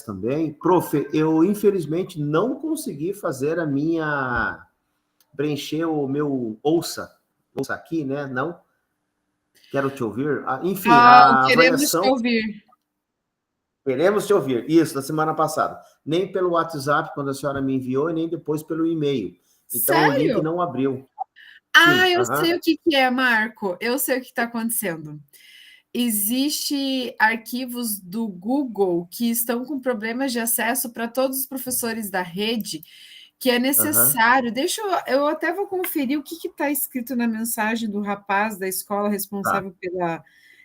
também. Prof, eu infelizmente não consegui fazer preencher o meu ouça aqui, né? Não quero te ouvir. Enfim, a Queremos te avaliação. ouvir. Queremos te ouvir. Isso, na semana passada. Nem pelo WhatsApp, quando a senhora me enviou, e nem depois pelo e-mail. Então, o link Sério? não abriu. Ah, Sim, eu sei o que é, Marco. Eu sei o que está acontecendo. Existe arquivos do Google que estão com problemas de acesso para todos os professores da rede, que é necessário. Eu até vou conferir o que está escrito na mensagem do rapaz da escola tá. responsável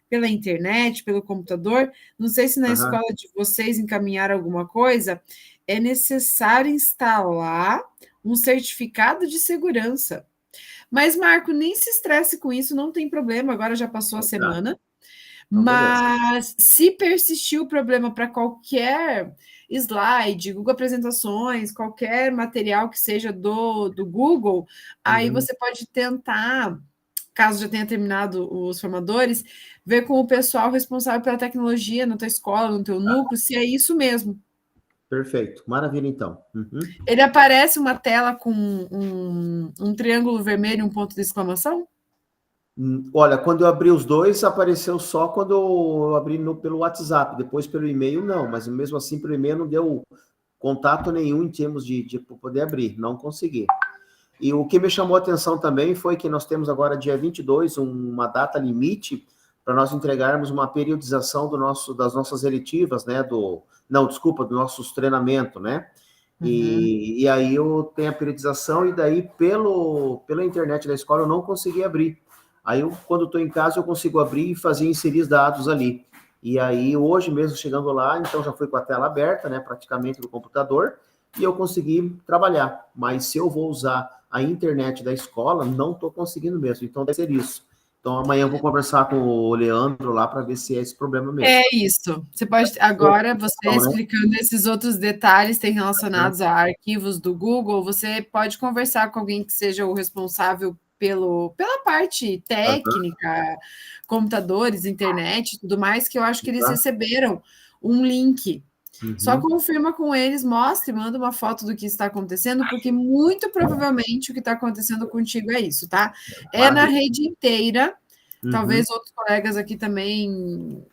pela internet, pelo computador. Não sei se na Aham. escola de vocês encaminharam alguma coisa. É necessário instalar um certificado de segurança. Mas, Marco, nem se estresse com isso, não tem problema, agora já passou a Então, tá. semana. Então, beleza. Mas se persistir o problema para qualquer slide, Google Apresentações, qualquer material que seja do Google, aí Uhum. você pode tentar, caso já tenha terminado os formadores, ver com o pessoal responsável pela tecnologia na tua escola, no teu núcleo, se é isso mesmo. Perfeito. Maravilha, então. Uhum. Ele aparece uma tela com um triângulo vermelho e um ponto de exclamação? Olha, quando eu abri os dois, apareceu só quando eu abri pelo WhatsApp, depois pelo e-mail não, mas mesmo assim pelo e-mail não deu contato nenhum em termos de poder abrir, não consegui. E o que me chamou a atenção também foi que nós temos agora, dia 22, uma data limite para nós entregarmos uma periodização das nossas eletivas, né, do nossos treinamento, né? E aí eu tenho a periodização e daí pela internet da escola eu não consegui abrir. Aí eu, quando estou em casa eu consigo abrir e fazer inserir dados ali. E aí hoje mesmo chegando lá, então já foi com a tela aberta, né, praticamente do computador, e eu consegui trabalhar. Mas se eu vou usar a internet da escola, não estou conseguindo mesmo. Então deve ser isso. Então amanhã eu vou conversar com o Leandro lá para ver se é esse problema mesmo. É isso. Você pode agora, você Então, né? explicando esses outros detalhes tem relacionados a arquivos do Google, você pode conversar com alguém que seja o responsável pela parte Aham, técnica, computadores, internet e tudo mais, que eu acho que eles tá? receberam um link. Só Uhum. confirma com eles, mostre, manda uma foto do que está acontecendo, porque muito provavelmente o que está acontecendo contigo é isso, tá? É na Maravilha. rede inteira. Uhum. Talvez outros colegas aqui também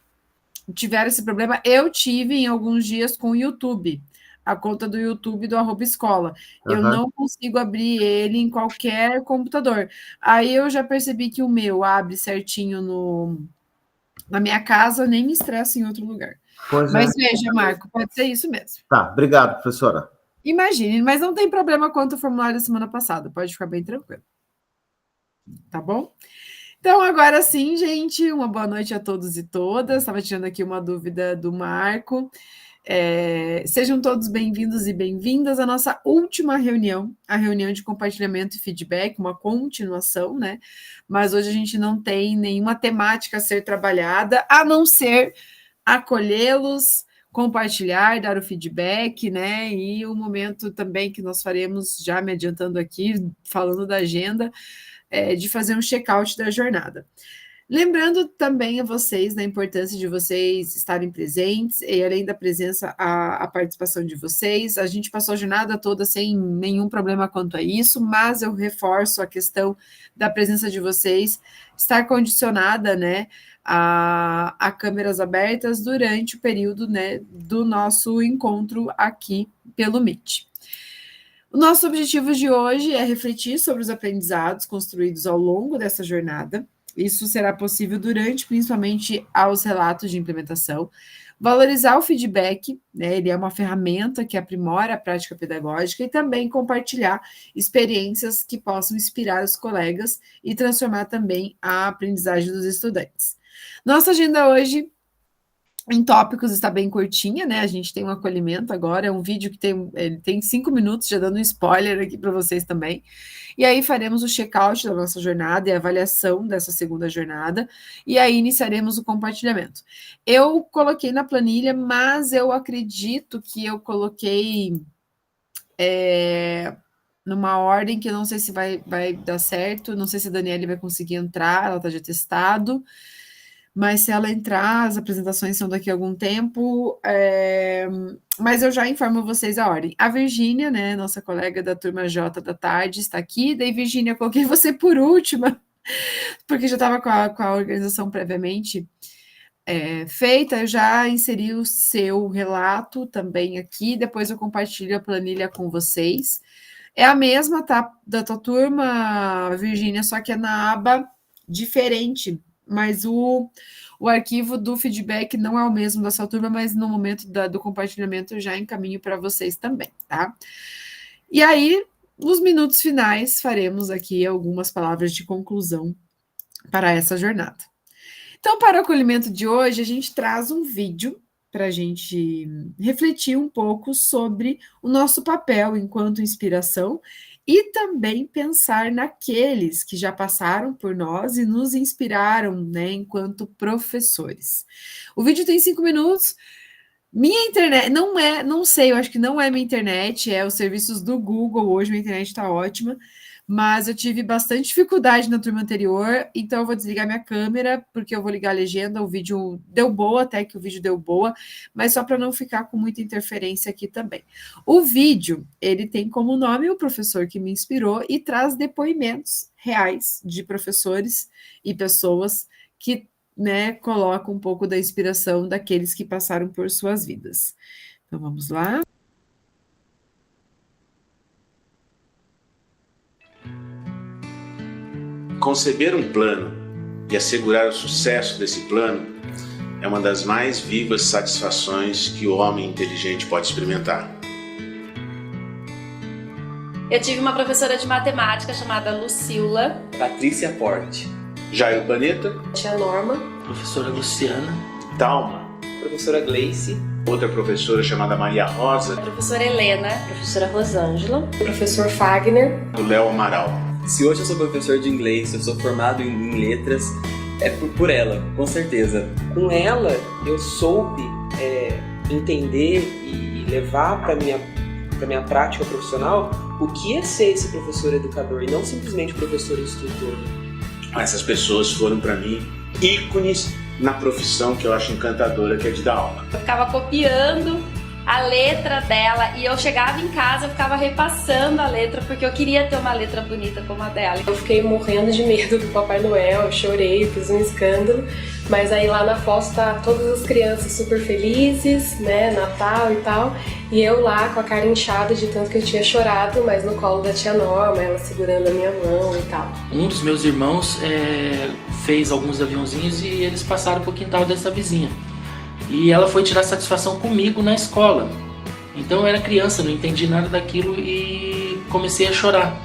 tiveram esse problema. Eu tive em alguns dias com o YouTube, a conta do YouTube do Arroba Escola. Eu Aham. não consigo abrir ele em qualquer computador. Aí eu já percebi que o meu abre certinho na minha casa, nem me estressa em outro lugar. Pois é. Mas veja, Marco, pode ser isso mesmo. Tá, obrigado, professora. Imagine, mas não tem problema quanto o formulário da semana passada, pode ficar bem tranquilo, tá bom? Então, agora sim, gente, uma boa noite a todos e todas. Estava tirando aqui uma dúvida do Marco. Sejam todos bem-vindos e bem-vindas à nossa última reunião, a reunião de compartilhamento e feedback, uma continuação, né? Mas hoje a gente não tem nenhuma temática a ser trabalhada, a não ser acolhê-los, compartilhar, dar o feedback, né? E o momento também que nós faremos, já me adiantando aqui, falando da agenda, de fazer um check-out da jornada. Lembrando também a vocês da importância de vocês estarem presentes, e além da presença, a participação de vocês. A gente passou a jornada toda sem nenhum problema quanto a isso, mas eu reforço a questão da presença de vocês estar condicionada, né, a câmeras abertas durante o período, né, do nosso encontro aqui pelo Meet. O nosso objetivo de hoje é refletir sobre os aprendizados construídos ao longo dessa jornada. Isso será possível durante, principalmente, aos relatos de implementação. Valorizar o feedback, né? Ele é uma ferramenta que aprimora a prática pedagógica e também compartilhar experiências que possam inspirar os colegas e transformar também a aprendizagem dos estudantes. Nossa agenda hoje em tópicos está bem curtinha, né? A gente tem um acolhimento agora, é um vídeo que ele tem 5 minutos, já dando um spoiler aqui para vocês também. E aí faremos o check-out da nossa jornada e a avaliação dessa segunda jornada, e aí iniciaremos o compartilhamento. Eu coloquei na planilha, mas eu acredito que eu coloquei numa ordem que eu não sei se vai dar certo, não sei se a Daniela vai conseguir entrar, ela está de atestado. mas se ela entrar, as apresentações são daqui a algum tempo, mas eu já informo vocês a ordem. A Virgínia, né, nossa colega da turma J da tarde, está aqui. Daí, Virgínia, coloquei você por última, porque já estava com a organização previamente feita. Eu já inseri o seu relato também aqui, depois eu compartilho a planilha com vocês. É a mesma, tá, da tua turma, Virgínia, só que é na aba diferente, mas o arquivo do feedback não é o mesmo da sua turma, mas no momento do compartilhamento eu já encaminho para vocês também, tá? E aí, nos minutos finais, faremos aqui algumas palavras de conclusão para essa jornada. Então, para o acolhimento de hoje, a gente traz um vídeo para a gente refletir um pouco sobre o nosso papel enquanto inspiração e também pensar naqueles que já passaram por nós e nos inspiraram, né, enquanto professores. O vídeo tem 5 minutos. Minha internet, não sei, eu acho que não é minha internet, é os serviços do Google. Hoje minha internet está ótima, mas eu tive bastante dificuldade na turma anterior, então eu vou desligar minha câmera, porque eu vou ligar a legenda. O vídeo deu boa, até que o vídeo deu boa, mas só para não ficar com muita interferência aqui também. O vídeo, ele tem como nome o professor que me inspirou e traz depoimentos reais de professores e pessoas que, né, colocam um pouco da inspiração daqueles que passaram por suas vidas. Então vamos lá. Conceber um plano e assegurar o sucesso desse plano é uma das mais vivas satisfações que o homem inteligente pode experimentar. Eu tive uma professora de matemática chamada Lucila. Patrícia Porte. Jairo Planeta. Tia Norma. Professora Luciana. Talma. Professora Gleice. Outra professora chamada Maria Rosa. Professora Helena. Professora Rosângela. Professor Fagner. O Léo Amaral. Se hoje eu sou professor de inglês, eu sou formado em letras, é por ela, com certeza. Com ela, eu soube entender e levar para minha prática profissional o que é ser esse professor educador e não simplesmente professor instrutor. Essas pessoas foram para mim ícones na profissão que eu acho encantadora, que é de dar aula. Eu ficava copiando a letra dela e eu chegava em casa, eu ficava repassando a letra porque eu queria ter uma letra bonita como a dela. Eu fiquei morrendo de medo do Papai Noel, eu chorei, fiz um escândalo, mas aí lá na foto tá todas as crianças super felizes, né, Natal e tal, e eu lá com a cara inchada de tanto que eu tinha chorado, mas no colo da tia Norma, ela segurando a minha mão e tal. Um dos meus irmãos fez alguns aviãozinhos e eles passaram pro quintal dessa vizinha. E ela foi tirar satisfação comigo na escola. Então eu era criança, não entendi nada daquilo e comecei a chorar.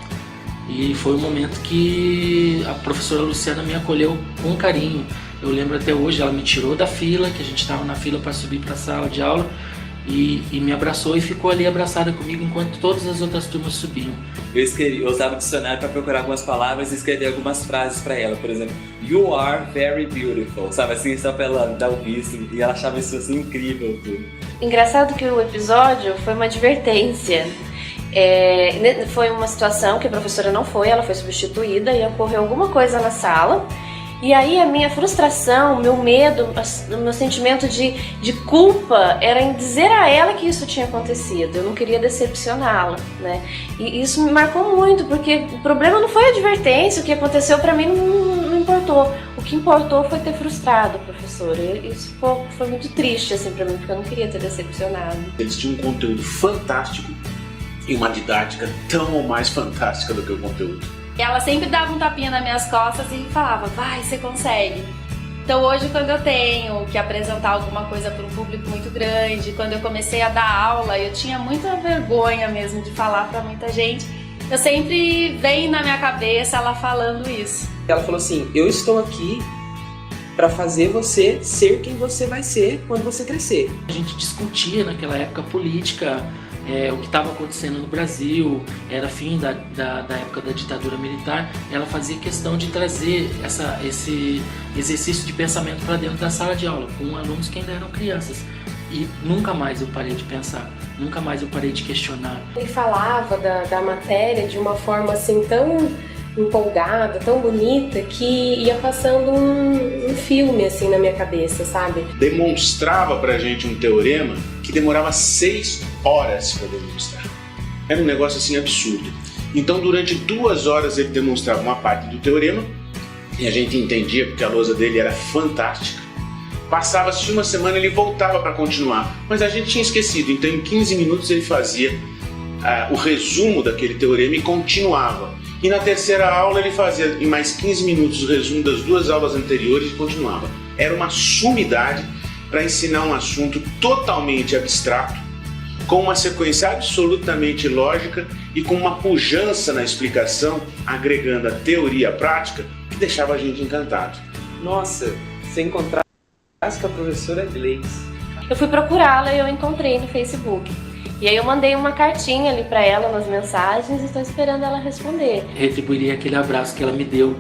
E foi um momento que a professora Luciana me acolheu com carinho. Eu lembro até hoje, ela me tirou da fila, que a gente estava na fila para subir para a sala de aula, e me abraçou e ficou ali abraçada comigo enquanto todas as outras turmas subiam. Eu usava o dicionário para procurar algumas palavras e escrever algumas frases para ela. Por exemplo, "You are very beautiful", sabe assim, só para ela dar o visto. E ela achava isso assim incrível. Tudo. Engraçado que o episódio foi uma advertência. Foi uma situação que a professora não foi, ela foi substituída e ocorreu alguma coisa na sala. E aí a minha frustração, meu medo, o meu sentimento de culpa era em dizer a ela que isso tinha acontecido. Eu não queria decepcioná-la, né? E isso me marcou muito, porque o problema não foi a advertência, o que aconteceu pra mim não importou. O que importou foi ter frustrado a professora. E isso foi muito triste assim pra mim, porque eu não queria ter decepcionado. Eles tinham um conteúdo fantástico e uma didática tão ou mais fantástica do que o conteúdo. Ela sempre dava um tapinha nas minhas costas e falava, vai, você consegue. Então hoje, quando eu tenho que apresentar alguma coisa para um público muito grande, quando eu comecei a dar aula, eu tinha muita vergonha mesmo de falar para muita gente. Eu sempre vem na minha cabeça ela falando isso. Ela falou assim, eu estou aqui para fazer você ser quem você vai ser quando você crescer. A gente discutia naquela época política, o que estava acontecendo no Brasil, era fim da época da ditadura militar. Ela fazia questão de trazer esse exercício de pensamento para dentro da sala de aula, com alunos que ainda eram crianças. E nunca mais eu parei de pensar, nunca mais eu parei de questionar. Ele falava da matéria de uma forma assim tão empolgada, tão bonita, que ia passando um filme assim na minha cabeça, sabe? Demonstrava pra gente um teorema que demorava 6 horas para demonstrar. Era um negócio assim absurdo. Então, durante 2 horas ele demonstrava uma parte do teorema e a gente entendia porque a lousa dele era fantástica. Passava-se uma semana, ele voltava para continuar, mas a gente tinha esquecido. Então, em 15 minutos ele fazia o resumo daquele teorema e continuava. E na terceira aula ele fazia em mais 15 minutos o resumo das 2 aulas anteriores e continuava. Era uma sumidade para ensinar um assunto totalmente abstrato, com uma sequência absolutamente lógica e com uma pujança na explicação, agregando a teoria à prática, que deixava a gente encantado. Nossa, você encontrasse com a professora Gleice. Eu fui procurá-la e eu encontrei no Facebook. E aí eu mandei uma cartinha ali para ela nas mensagens e estou esperando ela responder. Retribuiria aquele abraço que ela me deu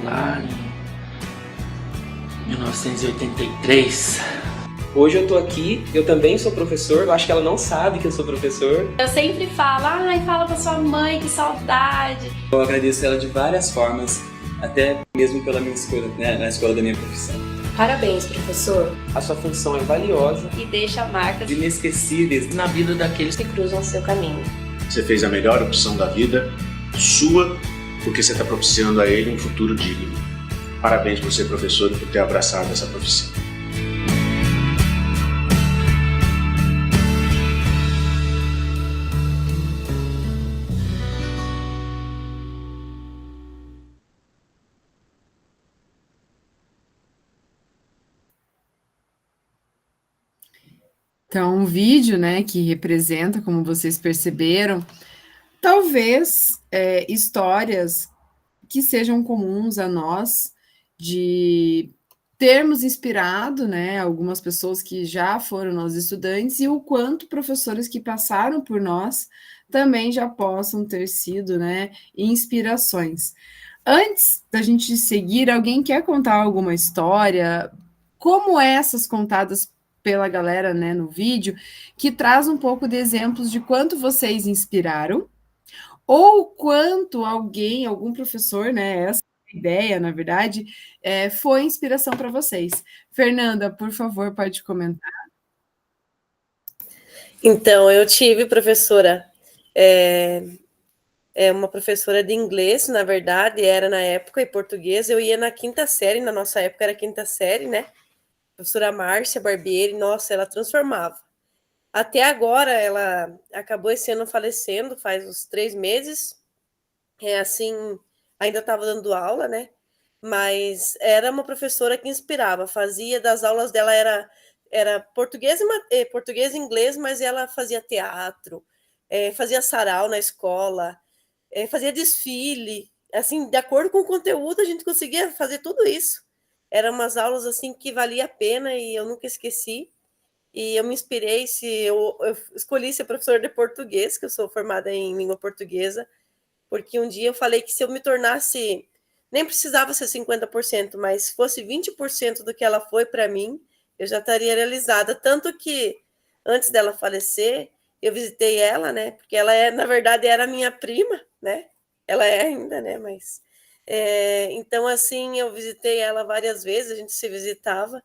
lá em 1983. Hoje eu tô aqui, eu também sou professor, eu acho que ela não sabe que eu sou professor. Eu sempre falo, ai, fala pra sua mãe, que saudade. Eu agradeço ela de várias formas, até mesmo pela minha escolha, né, na escola da minha profissão. Parabéns, professor. A sua função é valiosa E deixa marcas Inesquecíveis Na vida daqueles Que cruzam seu caminho. Você fez a melhor opção da vida, sua, porque você está propiciando a ele um futuro digno. Parabéns por ser professor e por ter abraçado essa profissão. Então, um vídeo, né, que representa, como vocês perceberam, talvez histórias que sejam comuns a nós, de termos inspirado, né, algumas pessoas que já foram nossos estudantes e o quanto professores que passaram por nós também já possam ter sido, né, inspirações. Antes da gente seguir, alguém quer contar alguma história, como essas contadas pela galera, né, no vídeo, que traz um pouco de exemplos de quanto vocês inspiraram, ou quanto alguém, algum professor, né, essa ideia, na verdade, foi inspiração para vocês. Fernanda, por favor, pode comentar. Então, eu tive professora, uma professora de inglês, na verdade, era na época, e português, eu ia na 5ª série, na nossa época era 5ª série, né? Professora Márcia Barbieri, nossa, ela transformava. Até agora, ela acabou esse ano falecendo, faz uns 3 meses, assim, ainda estava dando aula, né? Mas era uma professora que inspirava, fazia das aulas dela, era português e inglês, mas ela fazia teatro, fazia sarau na escola, fazia desfile, assim, de acordo com o conteúdo, a gente conseguia fazer tudo isso. Eram umas aulas, assim, que valia a pena e eu nunca esqueci. E eu me inspirei, eu escolhi ser professora de português, que eu sou formada em língua portuguesa, porque um dia eu falei que se eu me tornasse, nem precisava ser 50%, mas se fosse 20% do que ela foi para mim, eu já estaria realizada. Tanto que, antes dela falecer, eu visitei ela, né? Porque ela, na verdade, era minha prima, né? Ela é ainda, né? Mas... então, assim, eu visitei ela várias vezes, a gente se visitava,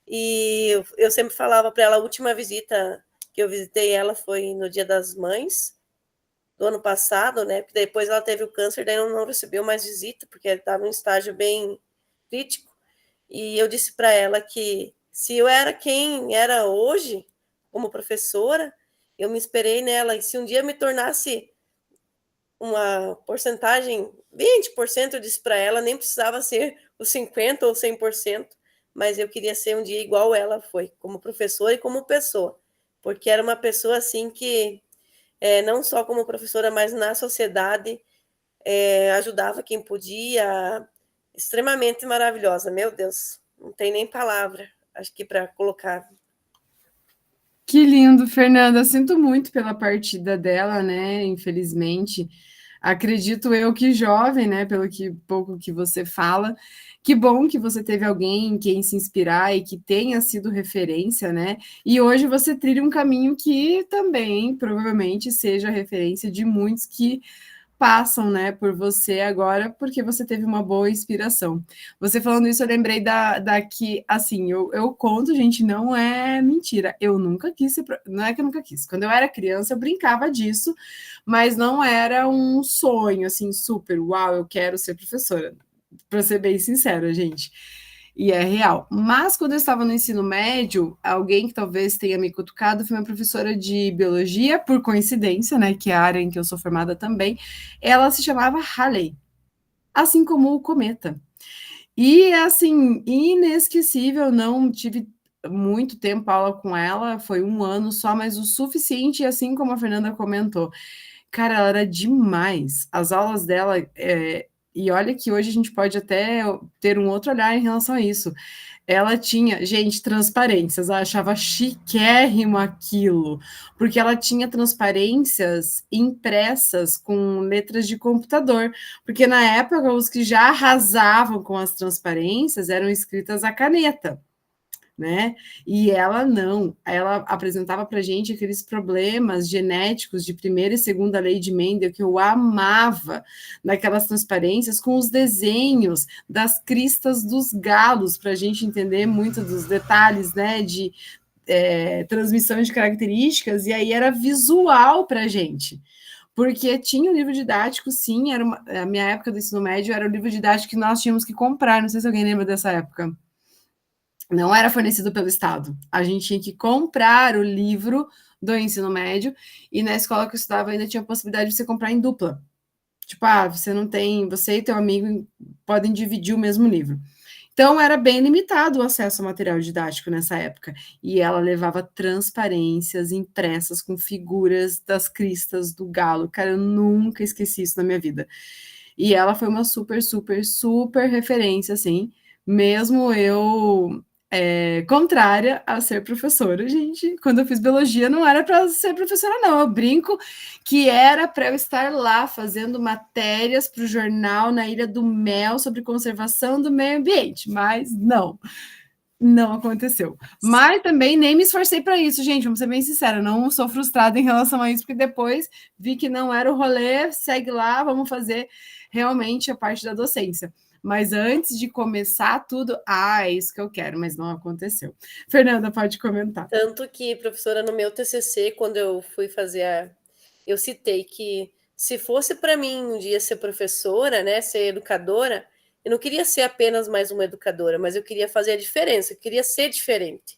e eu sempre falava para ela, a última visita que eu visitei ela foi no Dia das Mães, do ano passado, né? Porque depois ela teve o câncer, daí não recebeu mais visita, porque ela estava em um estágio bem crítico, e eu disse para ela que se eu era quem era hoje, como professora, eu me inspirei nela, e se um dia eu me tornasse uma porcentagem, 20%, eu disse para ela, nem precisava ser os 50% ou 100%, mas eu queria ser um dia igual ela foi, como professora e como pessoa, porque era uma pessoa assim que, não só como professora, mas na sociedade, ajudava quem podia, extremamente maravilhosa, meu Deus, não tem nem palavra, acho que para colocar. Que lindo, Fernanda. Sinto muito pela partida dela, né? Infelizmente. Acredito eu que jovem, né? Pelo que pouco que você fala. Que bom que você teve alguém em quem se inspirar e que tenha sido referência, né? E hoje você trilha um caminho que também provavelmente seja referência de muitos que passam, né, por você agora, porque você teve uma boa inspiração. Você falando isso, eu lembrei da que, assim, eu conto, gente, não é mentira. Eu nunca quis ser, não é que eu nunca quis. Quando eu era criança, eu brincava disso, mas não era um sonho, assim, super, uau, eu quero ser professora. Para ser bem sincera, gente. E é real. Mas quando eu estava no ensino médio, alguém que talvez tenha me cutucado foi uma professora de biologia, por coincidência, né, que é a área em que eu sou formada também. Ela se chamava Halley, assim como o cometa. E, assim, inesquecível, não tive muito tempo aula com ela, foi 1 ano só, mas o suficiente, assim como a Fernanda comentou. Cara, ela era demais. As aulas dela, e olha que hoje a gente pode até ter um outro olhar em relação a isso. Ela tinha, gente, transparências, ela achava chiquérrimo aquilo, porque ela tinha transparências impressas com letras de computador, porque na época os que já arrasavam com as transparências eram escritas à caneta, né? E ela não, ela apresentava para a gente aqueles problemas genéticos de primeira e segunda lei de Mendel que eu amava, naquelas transparências com os desenhos das cristas dos galos, para a gente entender muito dos detalhes, né, de transmissão de características, e aí era visual para a gente. Porque tinha o livro didático, sim, a minha época do ensino médio era o livro didático que nós tínhamos que comprar, não sei se alguém lembra dessa época. Não era fornecido pelo Estado. A gente tinha que comprar o livro do ensino médio, e na escola que eu estudava ainda tinha a possibilidade de você comprar em dupla. Tipo, você não tem, você e teu amigo podem dividir o mesmo livro. Então, era bem limitado o acesso ao material didático nessa época. E ela levava transparências impressas com figuras das cristas do galo. Cara, eu nunca esqueci isso na minha vida. E ela foi uma super, super, super referência, assim, mesmo eu contrária a ser professora, gente. Quando eu fiz biologia, não era para ser professora, não. Eu brinco que era para eu estar lá fazendo matérias para o jornal na Ilha do Mel sobre conservação do meio ambiente, mas não aconteceu. Mas também nem me esforcei para isso, gente. Vamos ser bem sinceros, não sou frustrada em relação a isso, porque depois vi que não era o rolê, segue lá, vamos fazer realmente a parte da docência. Mas antes de começar tudo, é isso que eu quero, mas não aconteceu. Fernanda, pode comentar. Tanto que, professora, no meu TCC, quando eu fui fazer eu citei que se fosse para mim um dia ser professora, né, ser educadora, eu não queria ser apenas mais uma educadora, mas eu queria fazer a diferença, eu queria ser diferente.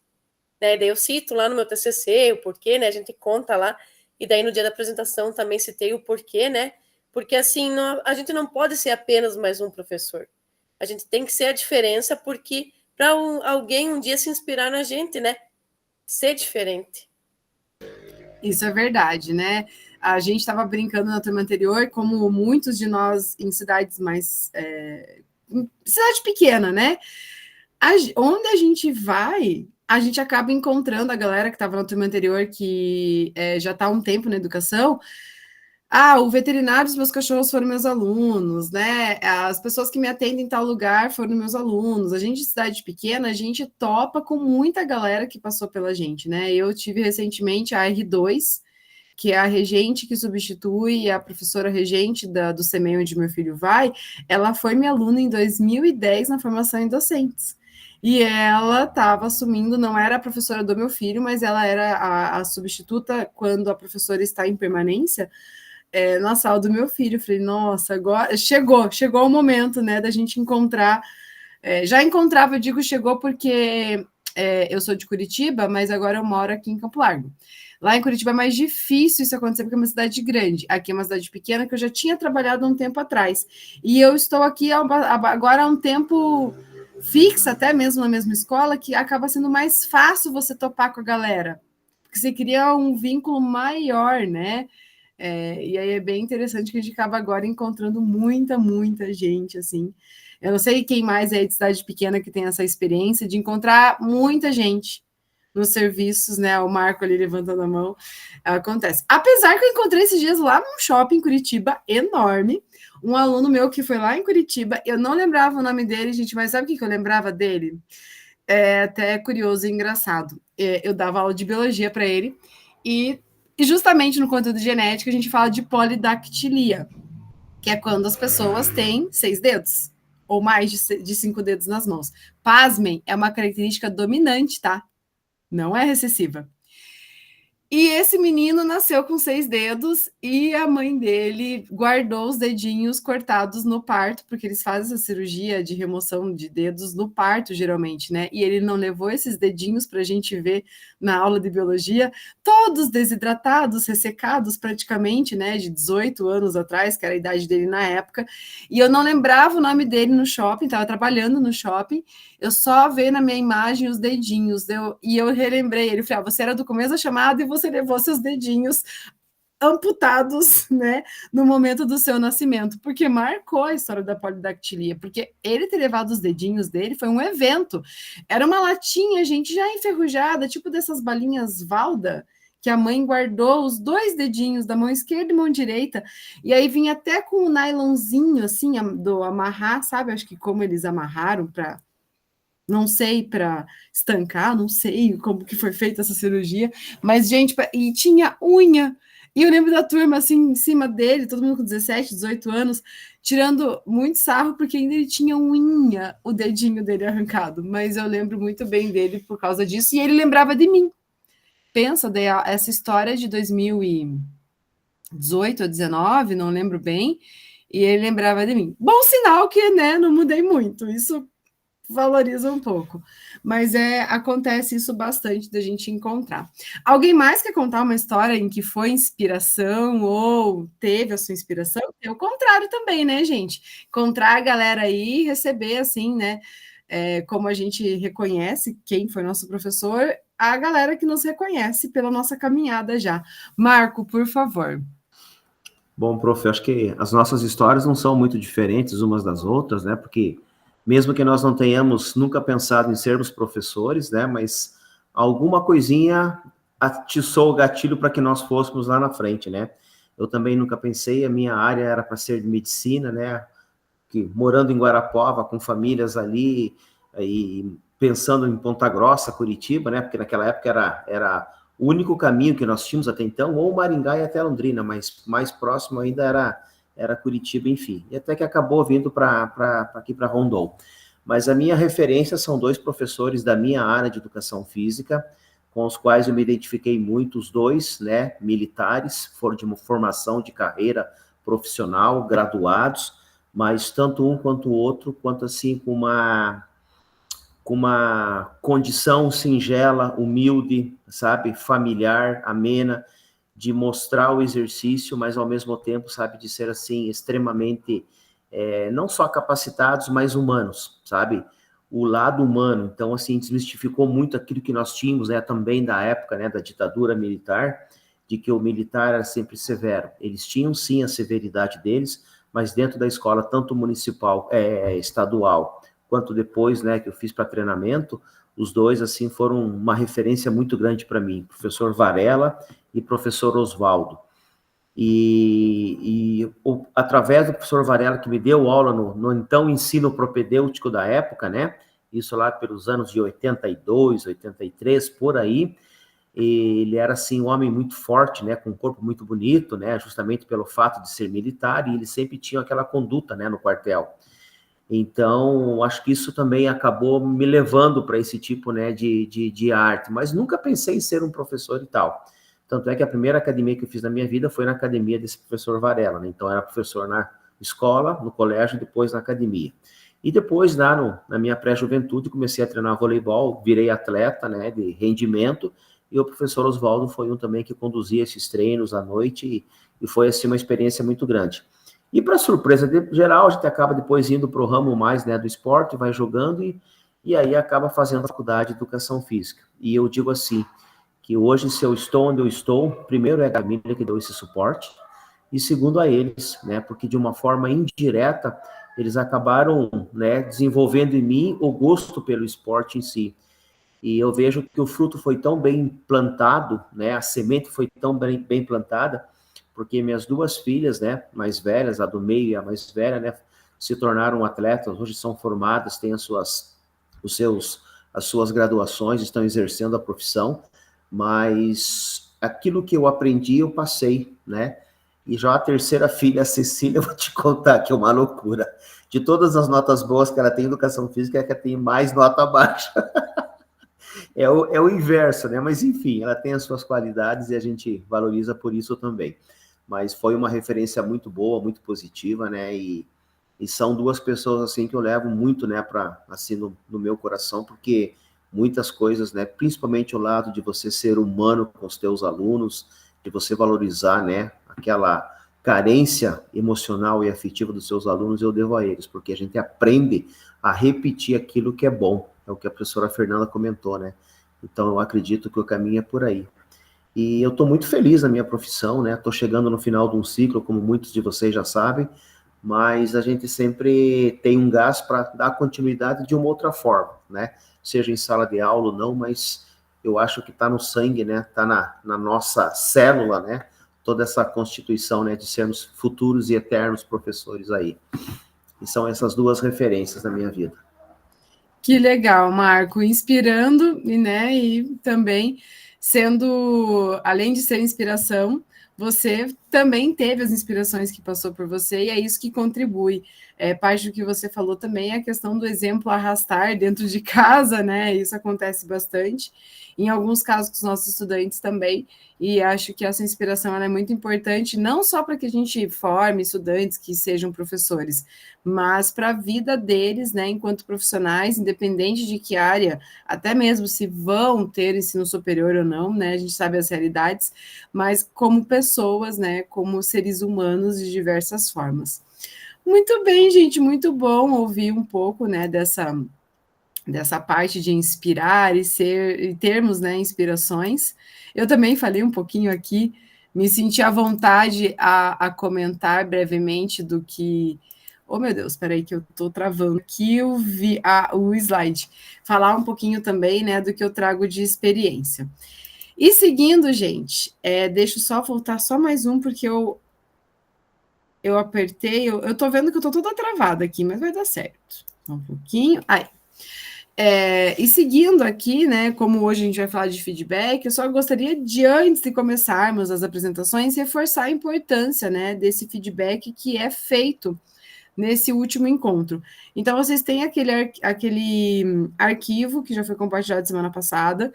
Né? Daí eu cito lá no meu TCC o porquê, né, a gente conta lá, e daí no dia da apresentação também citei o porquê, né, porque assim, a gente não pode ser apenas mais um professor. A gente tem que ser a diferença, porque para alguém um dia se inspirar na gente, né? Ser diferente. Isso é verdade, né? A gente estava brincando na turma anterior, como muitos de nós em cidades mais... cidade pequena, né? Onde a gente vai, a gente acaba encontrando a galera que estava na turma anterior, que já está há um tempo na educação. O veterinário dos meus cachorros foram meus alunos, né? As pessoas que me atendem em tal lugar foram meus alunos. A gente de cidade pequena, a gente topa com muita galera que passou pela gente, né? Eu tive recentemente a R2, que é a regente que substitui a professora regente do CEMEI, onde meu filho vai. Ela foi minha aluna em 2010 na formação em docentes. E ela estava assumindo, não era a professora do meu filho, mas ela era a substituta quando a professora está em permanência, na sala do meu filho. Eu falei, nossa, agora chegou o momento, né, da gente encontrar. Já encontrava, eu digo chegou porque eu sou de Curitiba, mas agora eu moro aqui em Campo Largo. Lá em Curitiba é mais difícil isso acontecer, porque é uma cidade grande. Aqui é uma cidade pequena, que eu já tinha trabalhado um tempo atrás. E eu estou aqui agora há um tempo fixa, até mesmo na mesma escola, que acaba sendo mais fácil você topar com a galera, porque você cria um vínculo maior, né? E aí é bem interessante que a gente acaba agora encontrando muita gente, assim. Eu não sei quem mais é de cidade pequena que tem essa experiência de encontrar muita gente nos serviços, né? O Marco ali levantando a mão. Acontece. Apesar que eu encontrei esses dias lá num shopping em Curitiba, enorme, um aluno meu que foi lá em Curitiba, eu não lembrava o nome dele, gente, mas sabe o que eu lembrava dele? Até curioso e engraçado. Eu dava aula de biologia para ele, e justamente no conteúdo genético a gente fala de polidactilia. que é quando as pessoas têm 6 dedos, ou mais de 5 dedos nas mãos. Pasmem, é uma característica dominante, tá? Não é recessiva. E esse menino nasceu com 6 dedos e a mãe dele guardou os dedinhos cortados no parto, porque eles fazem essa cirurgia de remoção de dedos no parto, geralmente, né? E ele não levou esses dedinhos para a gente ver na aula de biologia, todos desidratados, ressecados praticamente, né? De 18 anos atrás, que era a idade dele na época. E eu não lembrava o nome dele no shopping, estava trabalhando no shopping. Eu só vi na minha imagem os dedinhos, e eu relembrei ele, falei, você era do começo da chamada e você levou seus dedinhos amputados, né, no momento do seu nascimento, porque marcou a história da polidactilia, porque ele ter levado os dedinhos dele foi um evento, era uma latinha, gente, já enferrujada, tipo dessas balinhas Valda, que a mãe guardou os 2 dedinhos da mão esquerda e mão direita, e aí vinha até com um nylonzinho, assim, do amarrar, sabe, acho que como eles amarraram para... Não sei, para estancar, não sei como que foi feita essa cirurgia, mas, gente, e tinha unha. E eu lembro da turma, assim, em cima dele, todo mundo com 17, 18 anos, tirando muito sarro, porque ainda ele tinha unha, o dedinho dele arrancado. Mas eu lembro muito bem dele por causa disso, e ele lembrava de mim. Pensa, essa história de 2018 ou 19, não lembro bem, e ele lembrava de mim. Bom sinal que, né, não mudei muito, isso valoriza um pouco, mas acontece isso bastante da gente encontrar. Alguém mais quer contar uma história em que foi inspiração ou teve a sua inspiração? É o contrário também, né, gente? Encontrar a galera aí e receber, assim, né, como a gente reconhece quem foi nosso professor, a galera que nos reconhece pela nossa caminhada já. Marco, por favor. Bom, prof, eu acho que as nossas histórias não são muito diferentes umas das outras, né, porque mesmo que nós não tenhamos nunca pensado em sermos professores, né, mas alguma coisinha atiçou o gatilho para que nós fôssemos lá na frente, né. Eu também nunca pensei, a minha área era para ser de medicina, né, que, morando em Guarapuava, com famílias ali, e pensando em Ponta Grossa, Curitiba, né, porque naquela época era o único caminho que nós tínhamos até então, ou Maringá e até Londrina, mas mais próximo ainda era Curitiba, enfim, e até que acabou vindo aqui para Rondon. Mas a minha referência são 2 professores da minha área de educação física, com os quais eu me identifiquei muito, os 2, né, militares, foram de uma formação de carreira profissional, graduados, mas tanto um quanto o outro, quanto assim, com uma condição singela, humilde, sabe, familiar, amena, de mostrar o exercício, mas ao mesmo tempo, sabe, de ser assim, extremamente, não só capacitados, mas humanos, sabe, o lado humano. Então, assim, desmistificou muito aquilo que nós tínhamos, né, também da época, né, da ditadura militar, de que o militar era sempre severo. Eles tinham, sim, a severidade deles, mas dentro da escola, tanto municipal, estadual, quanto depois, né, que eu fiz para treinamento, os 2, assim, foram uma referência muito grande para mim, professor Varela e professor Oswaldo. Através do professor Varela, que me deu aula no então ensino propedêutico da época, né, isso lá pelos anos de 82, 83, por aí, ele era, assim, um homem muito forte, né, com um corpo muito bonito, né, justamente pelo fato de ser militar, e ele sempre tinha aquela conduta, né, no quartel. Então, acho que isso também acabou me levando para esse tipo, né, de arte, mas nunca pensei em ser um professor e tal. Tanto é que a primeira academia que eu fiz na minha vida foi na academia desse professor Varela, né? Então, era professor na escola, no colégio, depois na academia. E depois, lá na minha pré-juventude, comecei a treinar voleibol, virei atleta, né, de rendimento, e o professor Oswaldo foi um também que conduzia esses treinos à noite, e foi, assim, uma experiência muito grande. E, para surpresa geral, a gente acaba depois indo para o ramo mais, né, do esporte, vai jogando e aí acaba fazendo a faculdade de educação física. E eu digo assim, que hoje, se eu estou onde eu estou, primeiro é a família que deu esse suporte, e segundo a eles, né, porque de uma forma indireta, eles acabaram, né, desenvolvendo em mim o gosto pelo esporte em si. E eu vejo que o fruto foi tão bem plantado, né, a semente foi tão bem plantada, porque minhas 2 filhas, né, mais velhas, a do meio e a mais velha, né, se tornaram atletas, hoje são formadas, têm as suas graduações, estão exercendo a profissão, mas aquilo que eu aprendi, eu passei, né, E já a terceira filha, a Cecília, eu vou te contar que é uma loucura. De todas as notas boas que ela tem em educação física, é que ela tem mais nota baixa. É o inverso, né? Mas, enfim, ela tem as suas qualidades e a gente valoriza por isso também. Mas foi uma referência muito boa, muito positiva, né? E são duas pessoas, assim, que eu levo muito, né, assim, no meu coração, porque muitas coisas, né, principalmente o lado de você ser humano com os teus alunos, de você valorizar, né, aquela carência emocional e afetiva dos seus alunos, eu devo a eles, porque a gente aprende a repetir aquilo que é bom, é o que a professora Fernanda comentou, né? Então, eu acredito que o caminho é por aí. E eu estou muito feliz na minha profissão, né? Estou chegando no final de um ciclo, como muitos de vocês já sabem, mas a gente sempre tem um gás para dar continuidade de uma outra forma, né? Seja em sala de aula ou não, mas eu acho que está no sangue, né? Está na nossa célula, né? Toda essa constituição, né? De sermos futuros e eternos professores aí. E são essas duas referências na minha vida. Que legal, Marco, inspirando, né, e também sendo, além de ser inspiração, você também teve as inspirações que passou por você, e é isso que contribui. Parte do que você falou também é a questão do exemplo arrastar dentro de casa, né, isso acontece bastante, em alguns casos com os nossos estudantes também, e acho que essa inspiração ela é muito importante, não só para que a gente forme estudantes que sejam professores, mas para a vida deles, né, enquanto profissionais, independente de que área, até mesmo se vão ter ensino superior ou não, né, a gente sabe as realidades, mas como pessoas, né, como seres humanos de diversas formas. Muito bem, gente, muito bom ouvir um pouco, né, dessa parte de inspirar e termos, né, inspirações. Eu também falei um pouquinho aqui, me senti à vontade a comentar brevemente do que... Oh, meu Deus, espera aí que eu estou travando aqui o slide. Falar um pouquinho também, né, do que eu trago de experiência. E seguindo, gente, deixa eu só voltar só mais um, porque eu apertei, eu estou vendo que eu estou toda travada aqui, mas vai dar certo. Um pouquinho, aí. E seguindo aqui, né, como hoje a gente vai falar de feedback, eu só gostaria de, antes de começarmos as apresentações, reforçar a importância, né, desse feedback que é feito nesse último encontro. Então, vocês têm aquele arquivo que já foi compartilhado semana passada,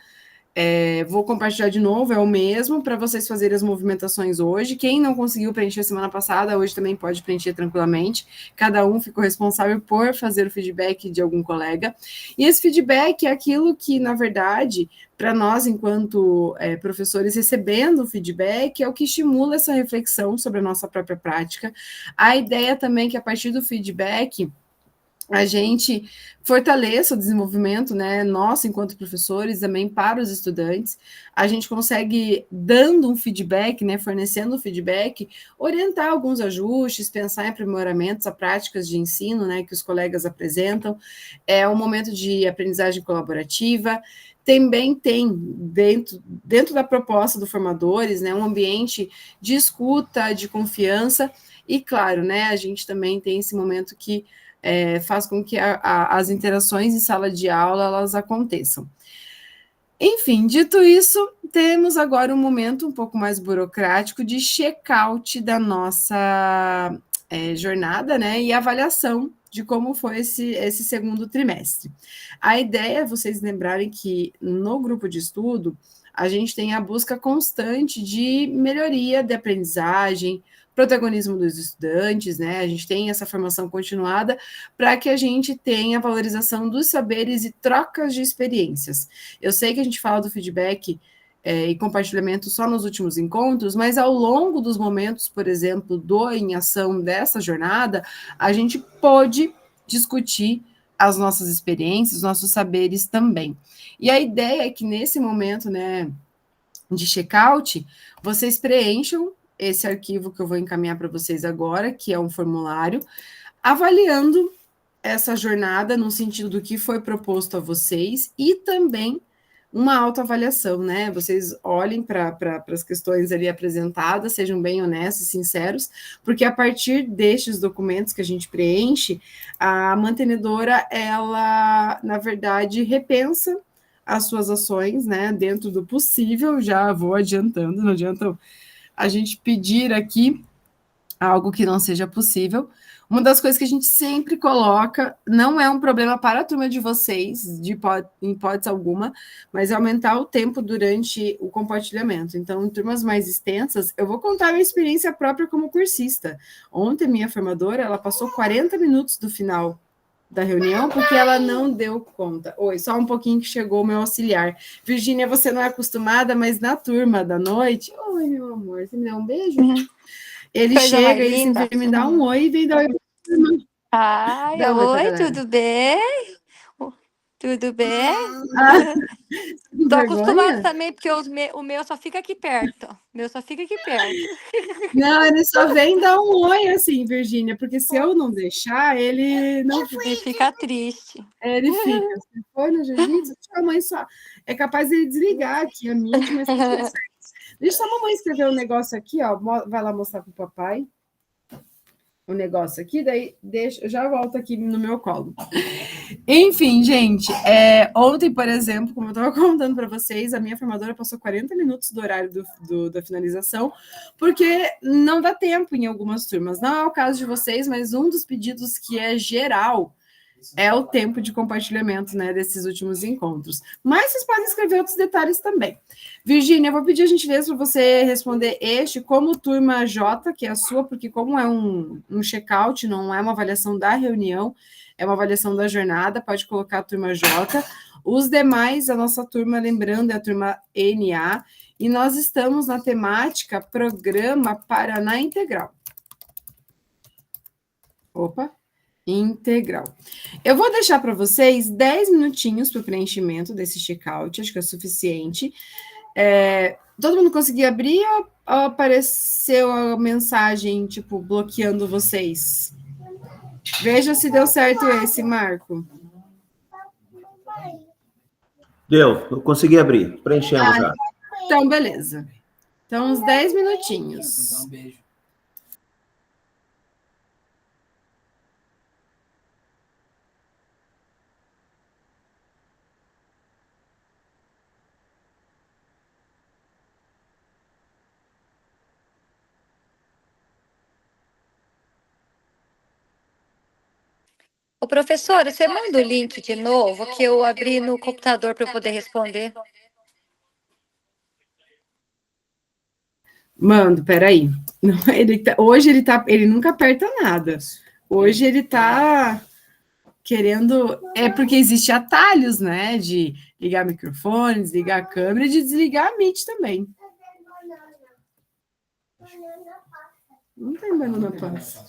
vou compartilhar de novo, é o mesmo, para vocês fazerem as movimentações hoje. Quem não conseguiu preencher semana passada, hoje também pode preencher tranquilamente. Cada um ficou responsável por fazer o feedback de algum colega. E esse feedback é aquilo que, na verdade, para nós, enquanto professores, recebendo o feedback, é o que estimula essa reflexão sobre a nossa própria prática. A ideia também é que, a partir do feedback, a gente fortaleça o desenvolvimento, né, nosso enquanto professores, também para os estudantes, a gente consegue, dando um feedback, né, fornecendo um feedback, orientar alguns ajustes, pensar em aprimoramentos a práticas de ensino, né, que os colegas apresentam, é um momento de aprendizagem colaborativa, também tem, dentro da proposta do Formadores, né, um ambiente de escuta, de confiança, e claro, né, a gente também tem esse momento que faz com que as interações em sala de aula elas aconteçam. Enfim, dito isso, temos agora um momento um pouco mais burocrático de check-out da nossa jornada, né, e avaliação de como foi esse segundo trimestre. A ideia é vocês lembrarem que no grupo de estudo a gente tem a busca constante de melhoria de aprendizagem, protagonismo dos estudantes, né? A gente tem essa formação continuada para que a gente tenha a valorização dos saberes e trocas de experiências. Eu sei que a gente fala do feedback e compartilhamento só nos últimos encontros, mas ao longo dos momentos, por exemplo, em ação dessa jornada, a gente pôde discutir as nossas experiências, os nossos saberes também. E a ideia é que nesse momento, né, de check-out, vocês preencham esse arquivo que eu vou encaminhar para vocês agora, que é um formulário, avaliando essa jornada no sentido do que foi proposto a vocês e também uma autoavaliação, né? Vocês olhem para as questões ali apresentadas, sejam bem honestos e sinceros, porque a partir destes documentos que a gente preenche, a mantenedora, ela, na verdade, repensa as suas ações, né? Dentro do possível, já vou adiantando, não adianta a gente pedir aqui algo que não seja possível. Uma das coisas que a gente sempre coloca, não é um problema para a turma de vocês, em hipótese alguma, mas é aumentar o tempo durante o compartilhamento. Então, em turmas mais extensas, eu vou contar a minha experiência própria como cursista. Ontem, minha formadora, ela passou 40 minutos do final da reunião, porque ela não deu conta. Oi, só um pouquinho que chegou o meu auxiliar. Virgínia, você não é acostumada, mas na turma da noite... Oi, meu amor, você me dá um beijo? Ele Coisa chega, mais ele linda. sempre me dá um oi e vem dar oi pra turma. Ai, Dá um oi pra oi, galera. tudo bem? Tudo bem? Com Tô acostumada vergonha? também, porque o meu só fica aqui perto. O meu só fica aqui perto. Não, ele só vem dar um oi assim, Virgínia, porque se eu não deixar, ele não Ele fica triste. ele fica. Se for no jiu-jitsu, deixa a mãe só. É capaz de ele desligar aqui a mente, mas tá tudo certo. Deixa só a mamãe escrever um negócio aqui, ó. Vai lá mostrar pro papai o negócio aqui, daí deixa, eu já volto aqui no meu colo. Enfim, gente, ontem, por exemplo, como eu estava contando para vocês, a minha formadora passou 40 minutos do horário da finalização, porque não dá tempo em algumas turmas. Não é o caso de vocês, mas um dos pedidos que é geral é o tempo de compartilhamento, né, desses últimos encontros. Mas vocês podem escrever outros detalhes também. Virgínia, eu vou pedir a gentileza para você responder como turma J, que é a sua, porque como é um check-out, não é uma avaliação da reunião, é uma avaliação da jornada, pode colocar a turma J. Os demais, a nossa turma, lembrando, é a turma NA, e nós estamos na temática Programa Paraná Integral. Opa! Integral. Eu vou deixar para vocês 10 minutinhos para o preenchimento desse check-out, acho que é suficiente. Todo mundo conseguiu abrir ou apareceu a mensagem, tipo, bloqueando vocês? Veja se deu certo esse, Marco. Deu, eu consegui abrir, preenchemos já. Então, beleza. Então, uns 10 minutinhos. Dá um beijo. Ô, professora, você manda o link de novo, que eu abri no computador para eu poder responder. Mando, peraí. Hoje ele nunca aperta nada. Hoje ele tá querendo. É porque existe atalhos, né? De ligar microfone, desligar a câmera e de desligar a Meet também. Não tem banana passa.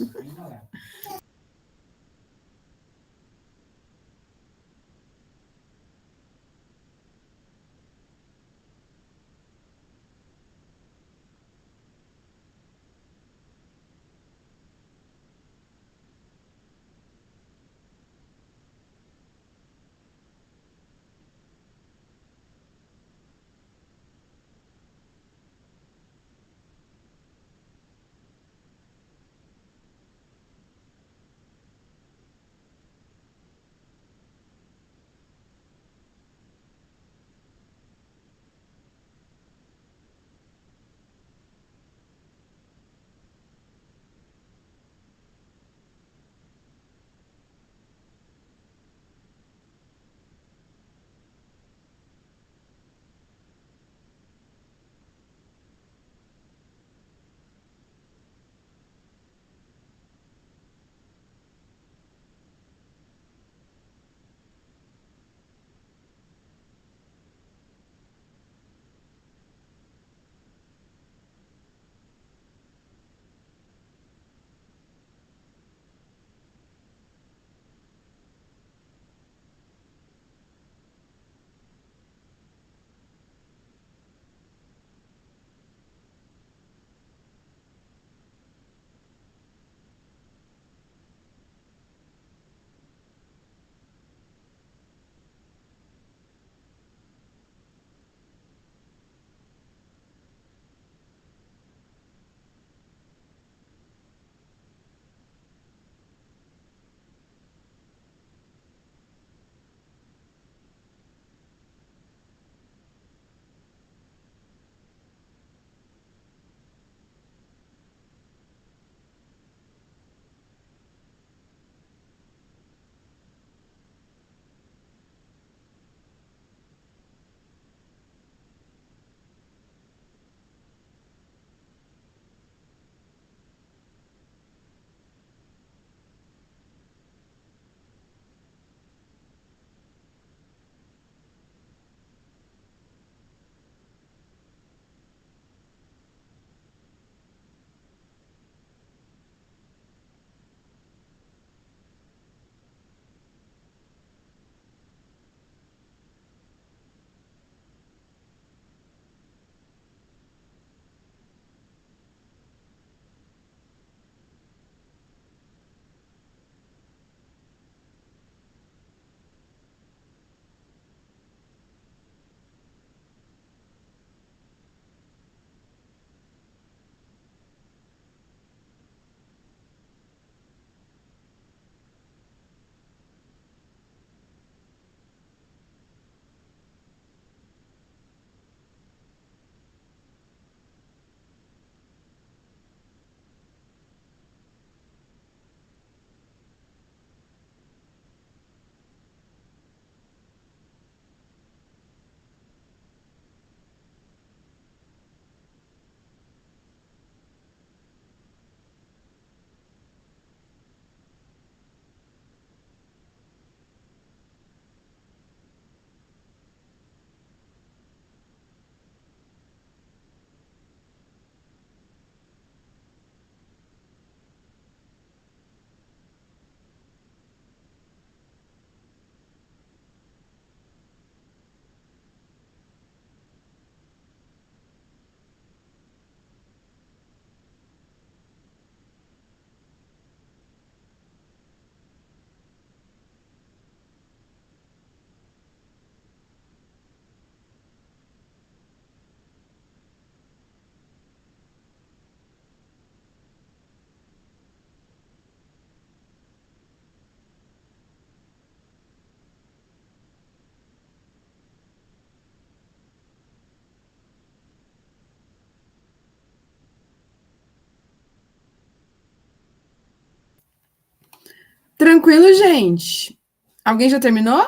Tranquilo, gente? Alguém já terminou?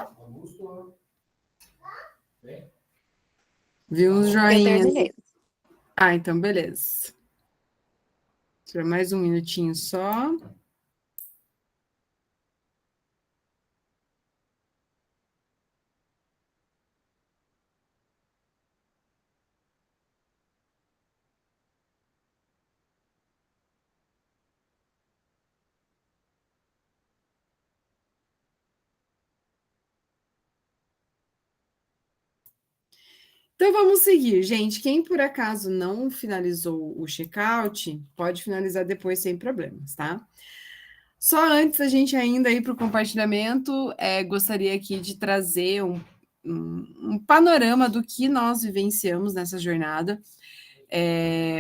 Viu uns Eu joinhas? terminei. Ah, então beleza. Espera mais um minutinho só. Então vamos seguir, gente. Quem por acaso não finalizou o check-out, pode finalizar depois sem problemas, tá? Só antes a gente ainda ir para o compartilhamento, gostaria aqui de trazer um panorama do que nós vivenciamos nessa jornada.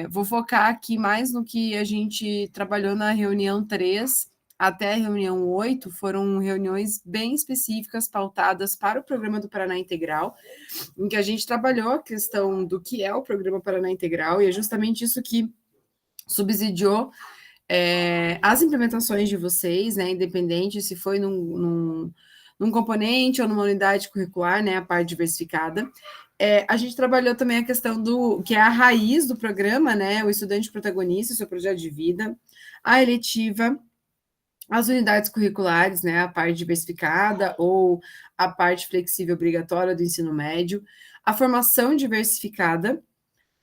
Vou focar aqui mais no que a gente trabalhou na reunião 3 até a reunião 8, foram reuniões bem específicas, pautadas para o Programa do Paraná Integral, em que a gente trabalhou a questão do que é o Programa Paraná Integral, e é justamente isso que subsidiou as implementações de vocês, né, independente se foi num componente ou numa unidade curricular, né, a parte diversificada. A gente trabalhou também a questão que é a raiz do programa, né, o estudante protagonista, seu projeto de vida, a eletiva, as unidades curriculares, né, a parte diversificada ou a parte flexível obrigatória do ensino médio, a formação diversificada,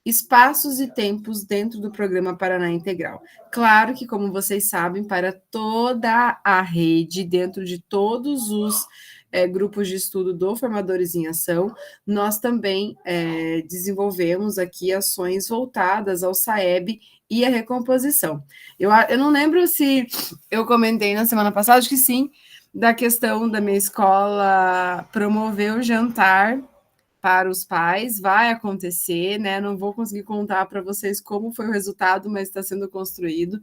espaços e tempos dentro do Programa Paraná Integral. Claro que, como vocês sabem, para toda a rede, dentro de todos os grupos de estudo do Formadores em Ação, nós também desenvolvemos aqui ações voltadas ao SAEB e à recomposição. Eu não lembro se eu comentei na semana passada, acho que sim, da questão da minha escola promover o jantar para os pais, vai acontecer, né? Não vou conseguir contar para vocês como foi o resultado, mas está sendo construído.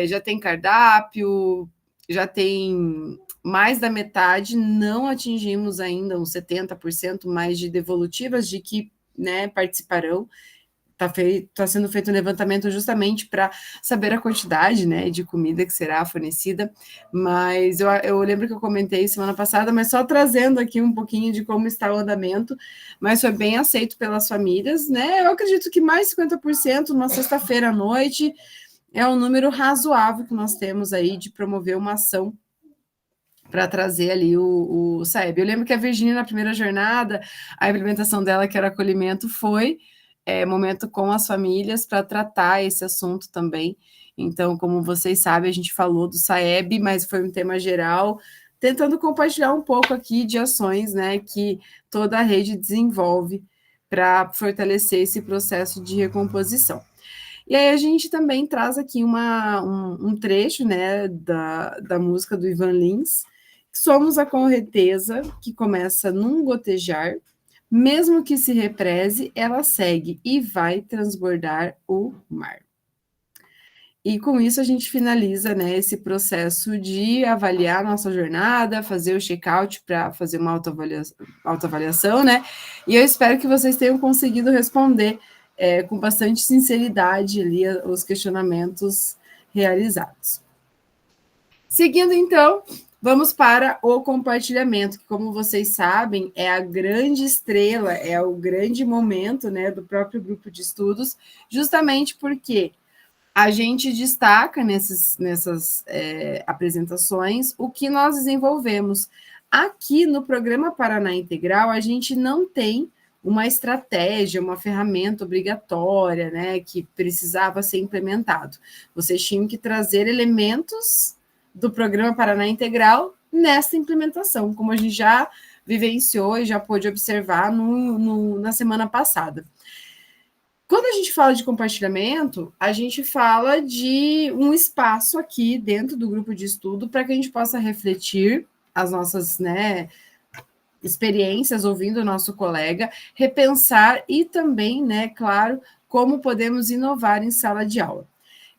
Já tem cardápio, já tem mais da metade, não atingimos ainda uns 70% mais de devolutivas de que, né, participarão. Está sendo feito um levantamento justamente para saber a quantidade, né, de comida que será fornecida, mas eu lembro que eu comentei semana passada, mas só trazendo aqui um pouquinho de como está o andamento, mas foi bem aceito pelas famílias, né, eu acredito que mais de 50% numa sexta-feira à noite é um número razoável que nós temos aí de promover uma ação para trazer ali o SAEB. Eu lembro que a Virgínia, na primeira jornada, a implementação dela, que era acolhimento, foi momento com as famílias para tratar esse assunto também. Então, como vocês sabem, a gente falou do SAEB, mas foi um tema geral, tentando compartilhar um pouco aqui de ações, né, que toda a rede desenvolve para fortalecer esse processo de recomposição. E aí a gente também traz aqui um trecho, né, da música do Ivan Lins, Somos a correnteza que começa num gotejar, mesmo que se represe, ela segue e vai transbordar o mar. E com isso a gente finaliza, né, esse processo de avaliar a nossa jornada, fazer o check-out para fazer uma autoavaliação, né? E eu espero que vocês tenham conseguido responder com bastante sinceridade ali os questionamentos realizados. Seguindo, então, vamos para o compartilhamento, que, como vocês sabem, é a grande estrela, é o grande momento, né, do próprio grupo de estudos, justamente porque a gente destaca nessas apresentações o que nós desenvolvemos. Aqui no Programa Paraná Integral, a gente não tem uma estratégia, uma ferramenta obrigatória, né, que precisava ser implementado. Vocês tinham que trazer elementos do Programa Paraná Integral nessa implementação, como a gente já vivenciou e já pôde observar na semana passada. Quando a gente fala de compartilhamento, a gente fala de um espaço aqui dentro do grupo de estudo para que a gente possa refletir as nossas, né, experiências ouvindo o nosso colega, repensar e também, né, claro, como podemos inovar em sala de aula.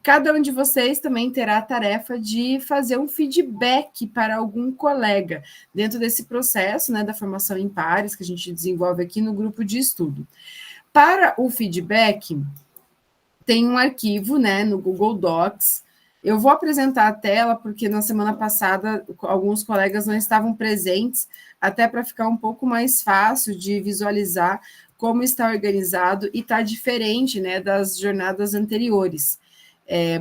Cada um de vocês também terá a tarefa de fazer um feedback para algum colega dentro desse processo, né, da formação em pares que a gente desenvolve aqui no grupo de estudo. Para o feedback, tem um arquivo, né, no Google Docs, Eu vou apresentar a tela, porque na semana passada alguns colegas não estavam presentes, até para ficar um pouco mais fácil de visualizar como está organizado e está diferente, né, das jornadas anteriores.